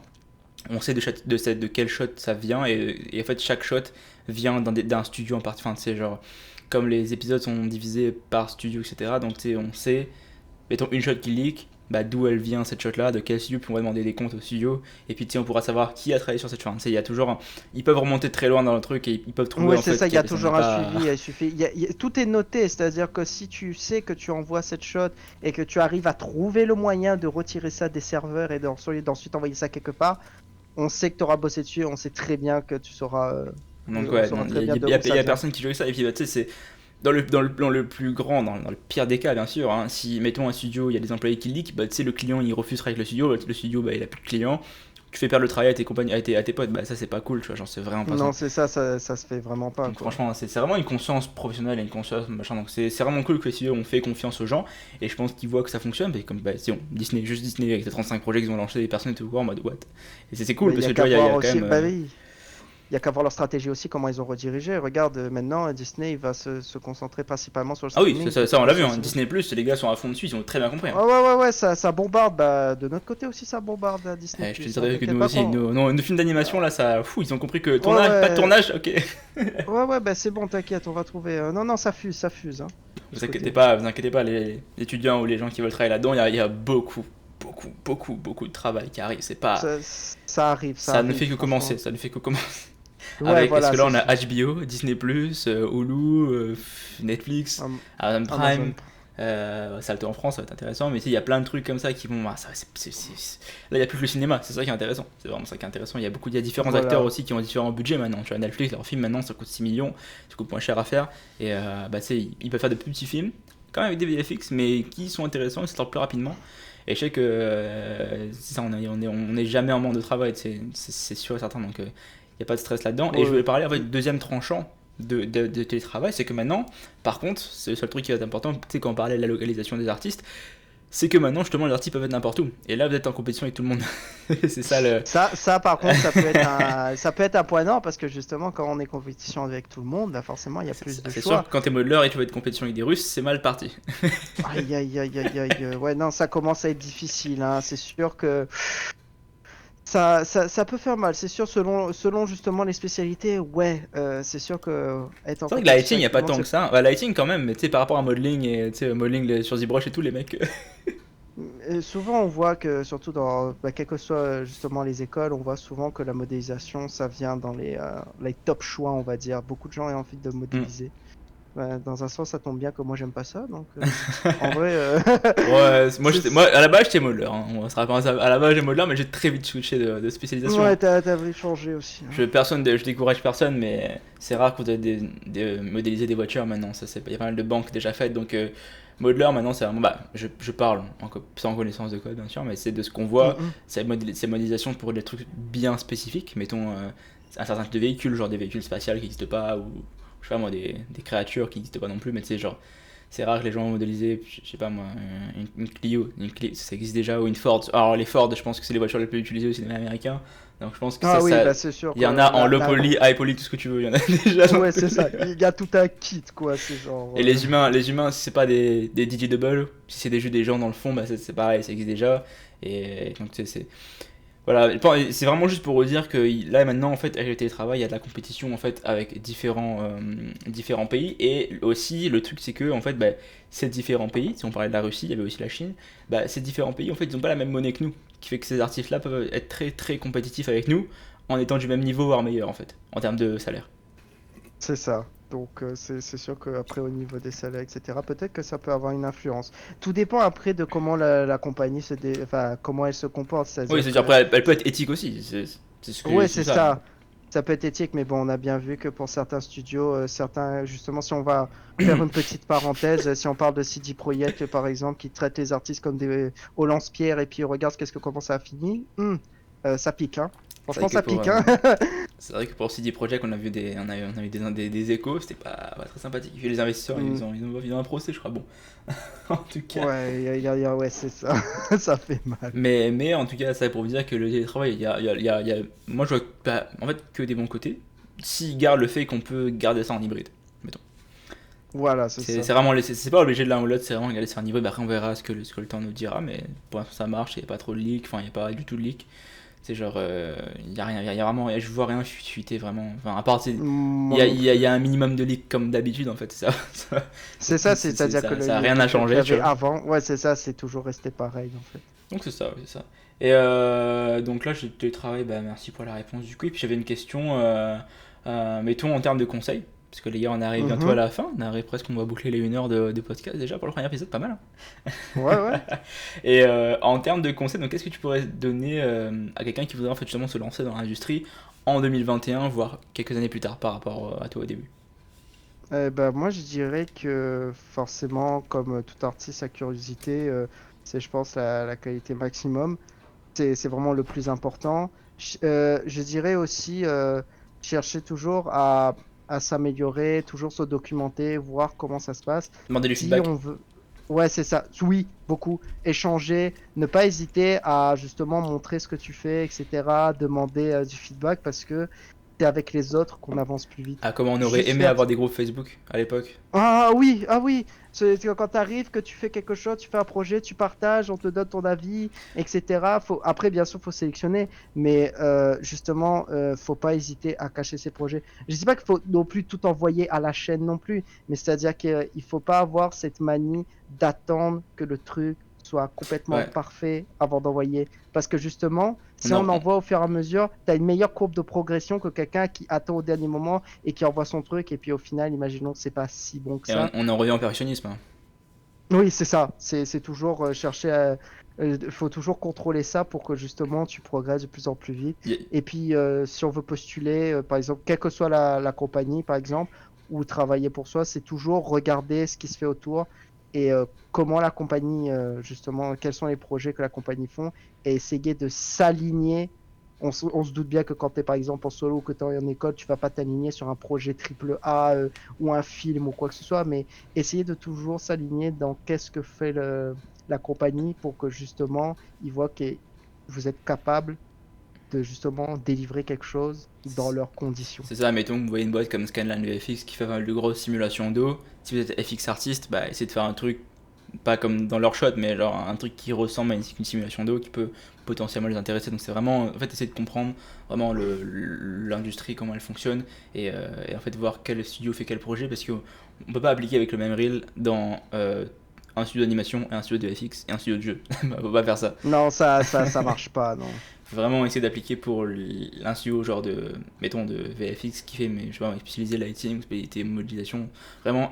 on sait de quel shot ça vient et en fait chaque shot vient d'un studio en partie. Enfin, tu sais, genre, comme les épisodes sont divisés par studio, etc. Donc, tu sais, on sait, mettons une shot qui leak, bah, d'où elle vient cette shot là, de quel studio, puis on va demander des comptes au studio, et puis tu sais, on pourra savoir qui a travaillé sur cette shot. Tu sais, il y a toujours, ils peuvent remonter très loin dans le truc et ils peuvent trouver Oui, en c'est fait ça, il y a ça n'est toujours un pas. suivi, il suffit, tout est noté, c'est-à-dire que si tu sais que tu envoies cette shot et que tu arrives à trouver le moyen de retirer ça des serveurs et d'ensuite envoyer ça quelque part, on sait que tu auras bossé dessus, on sait très bien que tu sauras, Donc, on ouais, saura non, très bien de y où ça y a vient. personne qui joue avec ça, et puis bah, tu sais, c'est. Dans le plus grand, dans le pire des cas, bien sûr, hein, si, mettons, un studio, il y a des employés qui leak, bah, tu sais, le client, il refuse de travailler avec le studio, bah, il a plus de clients, tu fais perdre le travail à tes compagnies, à tes potes, bah, ça, c'est pas cool, tu vois, genre, c'est vraiment pas Non, ça. c'est ça, ça se fait vraiment pas, Donc, quoi. franchement, c'est vraiment une conscience professionnelle et une conscience machin, donc c'est vraiment cool que les studios ont fait confiance aux gens, et je pense qu'ils voient que ça fonctionne, mais comme, bah, si on, Disney, juste Disney, avec les 35 projets qu'ils ont lancés, personne n'était au courant en mode what. Et c'est cool, Mais il parce y a que tu qu'à vois, il y voir a quand aussi, même. bah oui, il y a qu'à voir leur stratégie aussi, comment ils ont redirigé. Regarde, maintenant, Disney, il va se concentrer principalement sur le Ah oui, streaming, puis on tout l'a va vu, sur hein, Disney Plus, les gars sont à fond dessus, ils ont très bien compris. Hein. Ouais, ça bombarde. Bah, de notre côté aussi, ça bombarde à Disney+. Je te Hein. dirais que T'inquiète nous pas aussi, qu'on... nos films d'animation là, ça, fou, ils ont compris que Ouais, tournage, pas de ouais, tournage, ok. ouais, bah c'est bon, t'inquiète, on va trouver... Non, non, ça fuse, hein, de ce côté. Vous inquiétez pas, les étudiants ou les gens qui veulent travailler là-dedans, il y a beaucoup de travail qui arrive. C'est pas, Ça ça ne arrive, fait que commencer, franchement. ça ne fait que commencer. Ouais, Parce voilà, que là, c'est on a sûr. HBO, Disney+, Hulu, Netflix, Am- Amazon Amazon. Prime. Salto en France, ça va être intéressant, mais tu sais, il y a plein de trucs comme ça qui vont. Là, il n'y a plus que le cinéma, c'est ça qui est intéressant. C'est vraiment ça qui est intéressant. Il y a différents acteurs Voilà. aussi qui ont différents budgets maintenant. Tu vois, Netflix, leurs films maintenant, ça coûte 6 millions, ça coûte moins cher à faire. Et tu sais, ils peuvent faire de plus petits films, quand même avec des VFX, mais qui sont intéressants et qui sortent plus rapidement. Et je sais que c'est ça, on est jamais en manque de travail, c'est sûr et certain, donc il n'y a pas de stress là-dedans. Et je Ouais. voulais parler en fait du deuxième tranchant de télétravail, c'est que maintenant, par contre, c'est le seul truc qui va être important, tu sais, quand on parlait de la localisation des artistes, c'est que maintenant, justement, les artistes peuvent être n'importe où. Et là, vous êtes en compétition avec tout le monde. C'est ça le. Par contre, ça peut être un point nord parce que justement, quand on est compétition avec tout le monde, bah forcément, il y a plus de C'est sûr choix. que quand t'es modeleur et tu vas être en compétition avec des Russes, c'est mal parti. Aïe, aïe, aïe, aïe, aïe. Ouais, non, ça commence à être difficile, hein. C'est sûr que ça peut faire mal. C'est sûr, selon justement les spécialités, ouais, c'est sûr que être en C'est vrai que compétition lighting, il n'y avec a tout le pas monde, tant que ça. Bah, lighting quand même, mais tu sais, par rapport à modeling et tu sais, modeling sur ZBrush et tout, les mecs. souvent on voit que, surtout dans, bah, quelles que soient justement les écoles, on voit souvent que la modélisation, ça vient dans les top choix, on va dire. Beaucoup de gens ont envie de Hmm. modéliser. Bah, dans un sens, ça tombe bien que moi j'aime pas ça, donc en vrai, Ouais, moi, c'est- à la base, j'étais modeleur, hein. On se rappelle ça. À la base, j'étais modeleur, mais j'ai très vite switché de spécialisation, hein. ouais, t'as voulu changer aussi, hein. Je décourage personne, mais c'est rare que vous ayez de modéliser des voitures maintenant. Il y a pas mal de banques déjà faites, donc modeleur maintenant, c'est vraiment. Bah, je parle sans connaissance de code, bien sûr, mais c'est de ce qu'on voit. Mhm. C'est modélisation pour des trucs bien spécifiques, mettons un certain type de véhicule, genre des véhicules spatials qui n'existent pas, ou je sais pas moi, des créatures qui n'existent pas non plus, mais tu sais, genre. C'est rare que les gens ont modélisé, je sais pas moi, une Clio, ça existe déjà, ou une Ford. Alors les Ford, je pense que c'est les voitures les plus utilisées au cinéma américain. Donc je pense que Ah oui, bah c'est sûr il y que en a en low poly, high poly, tout ce que tu veux, il y en a déjà. ouais, c'est ça. Il y a tout un kit, quoi. C'est genre. Et les humains, si c'est pas des DJ double, si c'est juste des gens dans le fond, bah c'est pareil, ça existe déjà. Et donc tu sais, c'est voilà, c'est vraiment juste pour vous dire que là maintenant en fait avec le télétravail il y a de la compétition en fait avec différents pays, et aussi le truc c'est que en fait bah, ces différents pays, si on parlait de la Russie, il y avait aussi la Chine, bah, ces différents pays en fait ils ont pas la même monnaie que nous, qui fait que ces artistes là peuvent être très très compétitifs avec nous en étant du même niveau voire meilleur en fait en termes de salaire. C'est ça. Donc c'est sûr qu'après au niveau des salaires, etc., peut-être que ça peut avoir une influence. Tout dépend après de comment la compagnie enfin, comment elle se comporte. Oui, C'est-à-dire c'est-à-dire que après elle peut être éthique aussi, ouais, c'est c'est ça. ça. Ça peut être éthique, mais bon, on a bien vu que pour certains studios, certains, justement, si on va faire une petite parenthèse, si on parle de CD Projekt, par exemple, qui traite les artistes comme des au lance-pierre et puis regarde comment ça a fini, ça pique, hein. C'est vrai Franchement, que ça pour pique, hein. C'est vrai que pour CD Projekt, on a eu des échos, c'était pas très sympathique. Et les investisseurs, Hmm. ils ont un procès, je crois. Bon, en tout cas. Ouais, ouais, c'est ça. Ça fait mal. Mais en tout cas, ça pour vous dire que le télétravail, moi je vois en fait que des bons côtés. S'ils gardent le fait qu'on peut garder ça en hybride, mettons. Voilà, c'est C'est ça. c'est vraiment, c'est pas obligé de l'un ou l'autre, c'est vraiment garder ça en hybride. Après, on verra ce que le temps nous dira, mais pour l'instant, ça marche, il n'y a pas trop de leaks, enfin, il n'y a pas du tout de leaks. C'est genre, il y a rien, y a vraiment, je vois rien fuiter vraiment. Enfin, à part, Moi non il y plus. a un minimum de leaks comme d'habitude en fait. C'est ça, c'est-à-dire que Ça a rien les à trucs qu'il changer, y tu avait vois. avant, ouais, c'est ça, c'est toujours resté pareil, en fait. Donc c'est ça, oui, c'est ça. Et donc là, je télétravail, bah merci pour la réponse du coup. Et puis j'avais une question, mettons en termes de conseils, parce que les gars, on arrive bientôt à Mhm. la fin, on arrive presque, on va boucler les 1 heure de podcast déjà pour le premier épisode, pas mal, Ouais, ouais. hein. Et en termes de conseils, donc qu'est-ce que tu pourrais donner à quelqu'un qui voudrait en fait justement se lancer dans l'industrie en 2021, voire quelques années plus tard par rapport à toi au début? Bah, moi, je dirais que forcément, comme tout artiste, la curiosité, c'est, je pense, la qualité maximum. C'est vraiment le plus important. Je dirais aussi chercher toujours à s'améliorer, toujours se documenter, voir comment ça se passe. Demander du Si feedback. on veut. Ouais, c'est ça. Oui, beaucoup. Échanger, ne pas hésiter à justement montrer ce que tu fais, etc. Demander du feedback parce que c'est avec les autres qu'on avance plus vite. Ah, comment on aurait Juste aimé faire. avoir des groupes Facebook à l'époque. Ah oui, ah oui. C'est quand tu arrives, que tu fais quelque chose, tu fais un projet, tu partages, on te donne ton avis, etc. Après, bien sûr, faut sélectionner, mais justement, faut pas hésiter à cacher ses projets. Je dis pas qu'il faut non plus tout envoyer à la chaîne non plus, mais c'est-à-dire qu'il faut pas avoir cette manie d'attendre que le truc soit complètement Ouais. parfait avant d'envoyer. Parce que justement, si Non, on envoie au fur et à mesure, tu as une meilleure courbe de progression que quelqu'un qui attend au dernier moment et qui envoie son truc et puis au final, imaginons que c'est pas si bon que et ça. on en revient au perfectionnisme. Hein. Oui, c'est ça. C'est toujours chercher à. Faut toujours contrôler ça pour que justement tu progresses de plus en plus vite. Y- Et puis, si on veut postuler, par exemple, quelle que soit la compagnie, par exemple, ou travailler pour soi, c'est toujours regarder ce qui se fait autour et comment la compagnie, justement, quels sont les projets que la compagnie font et essayer de s'aligner. On se doute bien que quand tu es par exemple en solo ou que tu es en école, tu vas pas t'aligner sur un projet triple A ou un film ou quoi que ce soit, mais essayer de toujours s'aligner dans qu'est-ce que fait la compagnie pour que justement ils voient que vous êtes capable de justement délivrer quelque chose dans leurs conditions. C'est ça, mettons que vous voyez une boîte comme Scanline VFX qui fait pas mal de grosses simulations d'eau. Si vous êtes FX artiste, bah essayez de faire un truc, pas comme dans leur shot, mais genre un truc qui ressemble à une simulation d'eau qui peut potentiellement les intéresser. Donc c'est vraiment, en fait, essayer de comprendre vraiment l'industrie, comment elle fonctionne, et en fait voir quel studio fait quel projet, parce qu'on peut pas appliquer avec le même reel dans un studio d'animation et un studio de FX et un studio de jeu. On peut pas faire ça. Non, ça marche pas, non. Faut vraiment essayer d'appliquer pour un studio genre de, mettons, de VFX qui fait, mais je sais pas, spécialisé lighting, spécialisé modélisation, vraiment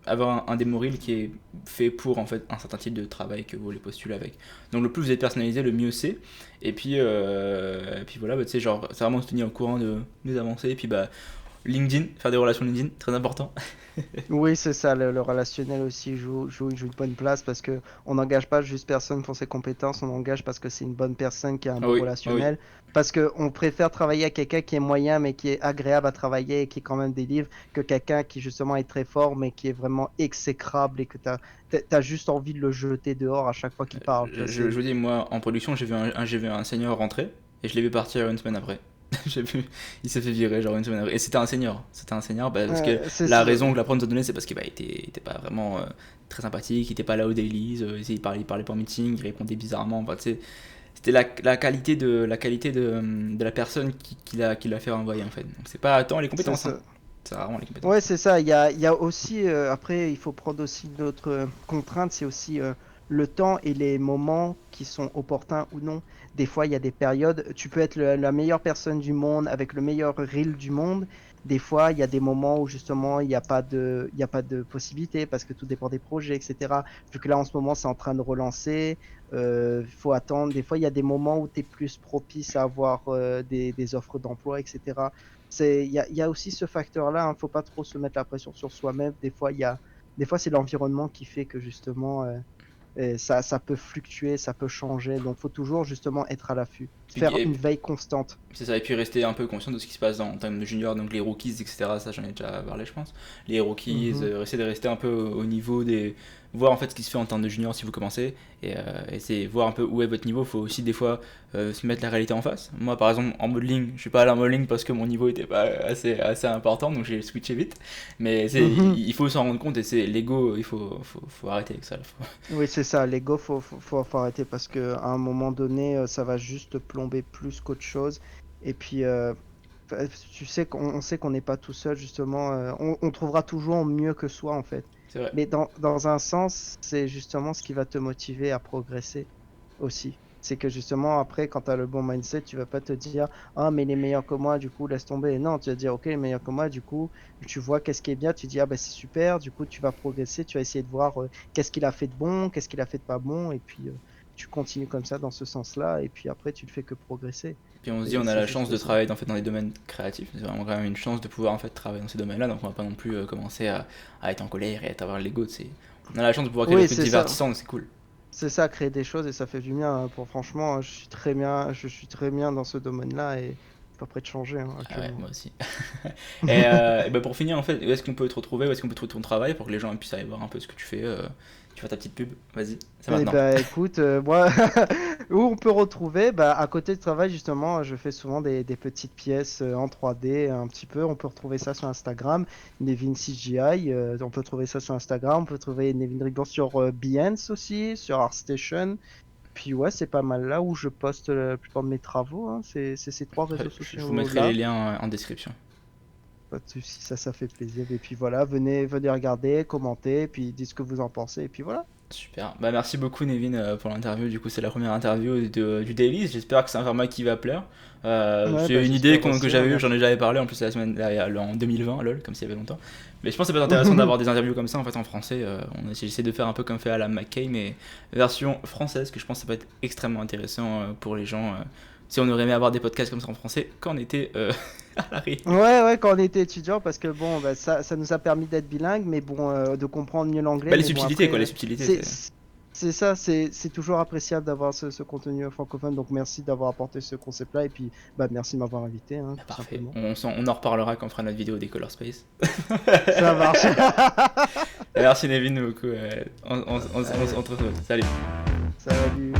avoir un démo reel qui est fait pour en fait un certain type de travail que vous voulez postuler avec. Donc le plus vous êtes personnalisé, le mieux c'est. Et puis voilà, bah, tu sais, genre, c'est vraiment se tenir au courant des avancées, et puis bah, LinkedIn, faire des relations LinkedIn, très important. Oui, c'est ça, le relationnel aussi joue une bonne place parce que on n'engage pas juste personne pour ses compétences, on engage parce que c'est une bonne personne qui a un Ah bon oui, ah oui. relationnel, parce que on préfère travailler avec quelqu'un qui est moyen mais qui est agréable à travailler et qui quand même délivre que quelqu'un qui justement est très fort mais qui est vraiment exécrable et que t'as juste envie de le jeter dehors à chaque fois qu'il parle. Tu vois, Je vous dis, moi, en production, j'ai vu un senior rentrer, et je l'ai vu partir une semaine après. J'ai vu, il s'est fait virer genre une semaine après. Et c'était un senior. C'était un senior parce que c'est la ça. raison que la prod nous a donnée, c'est parce qu'il était pas vraiment très sympathique, il était pas là aux dailies, il parlait pas en meeting, il répondait bizarrement. Enfin, tu sais, c'était la qualité de la personne qui l'a fait renvoyer en fait. Donc c'est pas tant les C'est compétences, hein. ça. C'est rarement les compétences. Ouais, c'est ça. Il y a aussi, après, il faut prendre aussi d'autres contraintes, c'est aussi le temps et les moments qui sont opportuns ou non. Des fois, il y a des périodes, tu peux être la meilleure personne du monde avec le meilleur reel du monde. Des fois, il y a des moments où justement, il y a pas de possibilité parce que tout dépend des projets, etc. Vu que là, en ce moment, c'est en train de relancer, faut attendre. Des fois, il y a des moments où tu es plus propice à avoir des offres d'emploi, etc. Il y a aussi ce facteur-là, hein, faut pas trop se mettre la pression sur soi-même. Des fois, c'est l'environnement qui fait que justement, ça peut fluctuer, ça peut changer. Donc, faut toujours justement être à l'affût, Puis, faire une veille constante. c'est ça, et puis rester un peu conscient de ce qui se passe en termes de juniors, donc les rookies, etc. Ça, j'en ai déjà parlé, je pense. Les rookies, Mhm. essayer de rester un peu au niveau des. Voir en fait ce qui se fait en termes de juniors si vous commencez, et essayer de voir un peu où est votre niveau. Faut aussi des fois se mettre la réalité en face. Moi, par exemple, en modeling, je suis pas allé en modeling parce que mon niveau était pas assez important, donc j'ai switché vite. Mais Mhm. il faut s'en rendre compte, et c'est l'ego, faut arrêter avec ça. Oui, c'est ça. L'ego, faut arrêter parce que à un moment donné, ça va juste plomber plus qu'autre chose. Et puis, tu sais qu'on on sait qu'on n'est pas tout seul, justement. On trouvera toujours mieux que soi, en fait. C'est vrai. Mais dans un sens, c'est justement ce qui va te motiver à progresser aussi. C'est que justement, après, quand tu as le bon mindset, tu vas pas te dire, ah, mais il est meilleur que moi, du coup, laisse tomber. Non, tu vas dire, ok, il est meilleur que moi, du coup, tu vois qu'est-ce qui est bien, tu dis, ah, ben c'est super, du coup, tu vas progresser, tu vas essayer de voir qu'est-ce qu'il a fait de bon, qu'est-ce qu'il a fait de pas bon, et puis tu continues comme ça dans ce sens-là, et puis après, tu ne fais que progresser. Puis on se dit Et on a c'est la chance juste de ça. travailler dans des domaines créatifs, c'est vraiment quand même une chance de pouvoir en fait travailler dans ces domaines-là, donc on va pas non plus commencer à être en colère et à avoir l'ego. On a la chance de pouvoir créer des Oui, trucs c'est ça. divertissants, donc c'est cool. C'est ça, créer des choses et ça fait du bien, hein. Pour franchement, je suis très bien dans ce domaine-là et je suis pas prêt de changer, hein, Ah ouais, actuellement. moi aussi. Et bah pour finir en fait, où est-ce qu'on peut te retrouver, où est-ce qu'on peut trouver ton travail pour que les gens puissent aller voir un peu ce que tu fais, tu fais ta petite pub, vas-y, c'est Eh maintenant. ben, écoute, moi, où on peut retrouver, bah, à côté du travail, justement, je fais souvent des petites pièces en 3D, un petit peu. On peut retrouver ça sur Instagram, Nevin CGI. On peut trouver ça sur Instagram. On peut trouver Nevin Rigor sur Behance aussi, sur ArtStation. Puis ouais, c'est pas mal là où je poste la plupart de mes travaux, hein. C'est ces trois Ouais, réseaux je vous mettrai sociaux-là. les liens en description. Pas de souci, ça fait plaisir. Et puis voilà, venez regarder, commenter, puis dites ce que vous en pensez, et puis voilà. Super. Bah merci beaucoup Nevin pour l'interview. Du coup, c'est la première interview du Dailies. J'espère que c'est un format qui va plaire. Ouais, C'est une idée j'espère aussi, que j'avais eue, merci. j'en ai déjà parlé en plus la semaine en 2020, lol, comme s'il y avait longtemps. Mais je pense que ça peut être intéressant d'avoir des interviews comme ça en fait en français. J'essaie de faire un peu comme fait à la McKay, mais version française, que je pense que ça peut être extrêmement intéressant pour les gens. Si on aurait aimé avoir des podcasts comme ça en français quand on était à Paris. Ouais, quand on était étudiant, parce que bon, bah, ça nous a permis d'être bilingue, mais bon, de comprendre mieux l'anglais. Bah les Mais bon, subtilités après, quoi, les subtilités. c'est ça, c'est toujours appréciable d'avoir ce contenu francophone. Donc merci d'avoir apporté ce concept-là, et puis bah merci de m'avoir invité, hein, Bah, tout parfait. simplement. On en reparlera quand on fera notre vidéo des Color Space. Ça marche. Merci Nevin beaucoup. On se retrouve. Salut. Salut.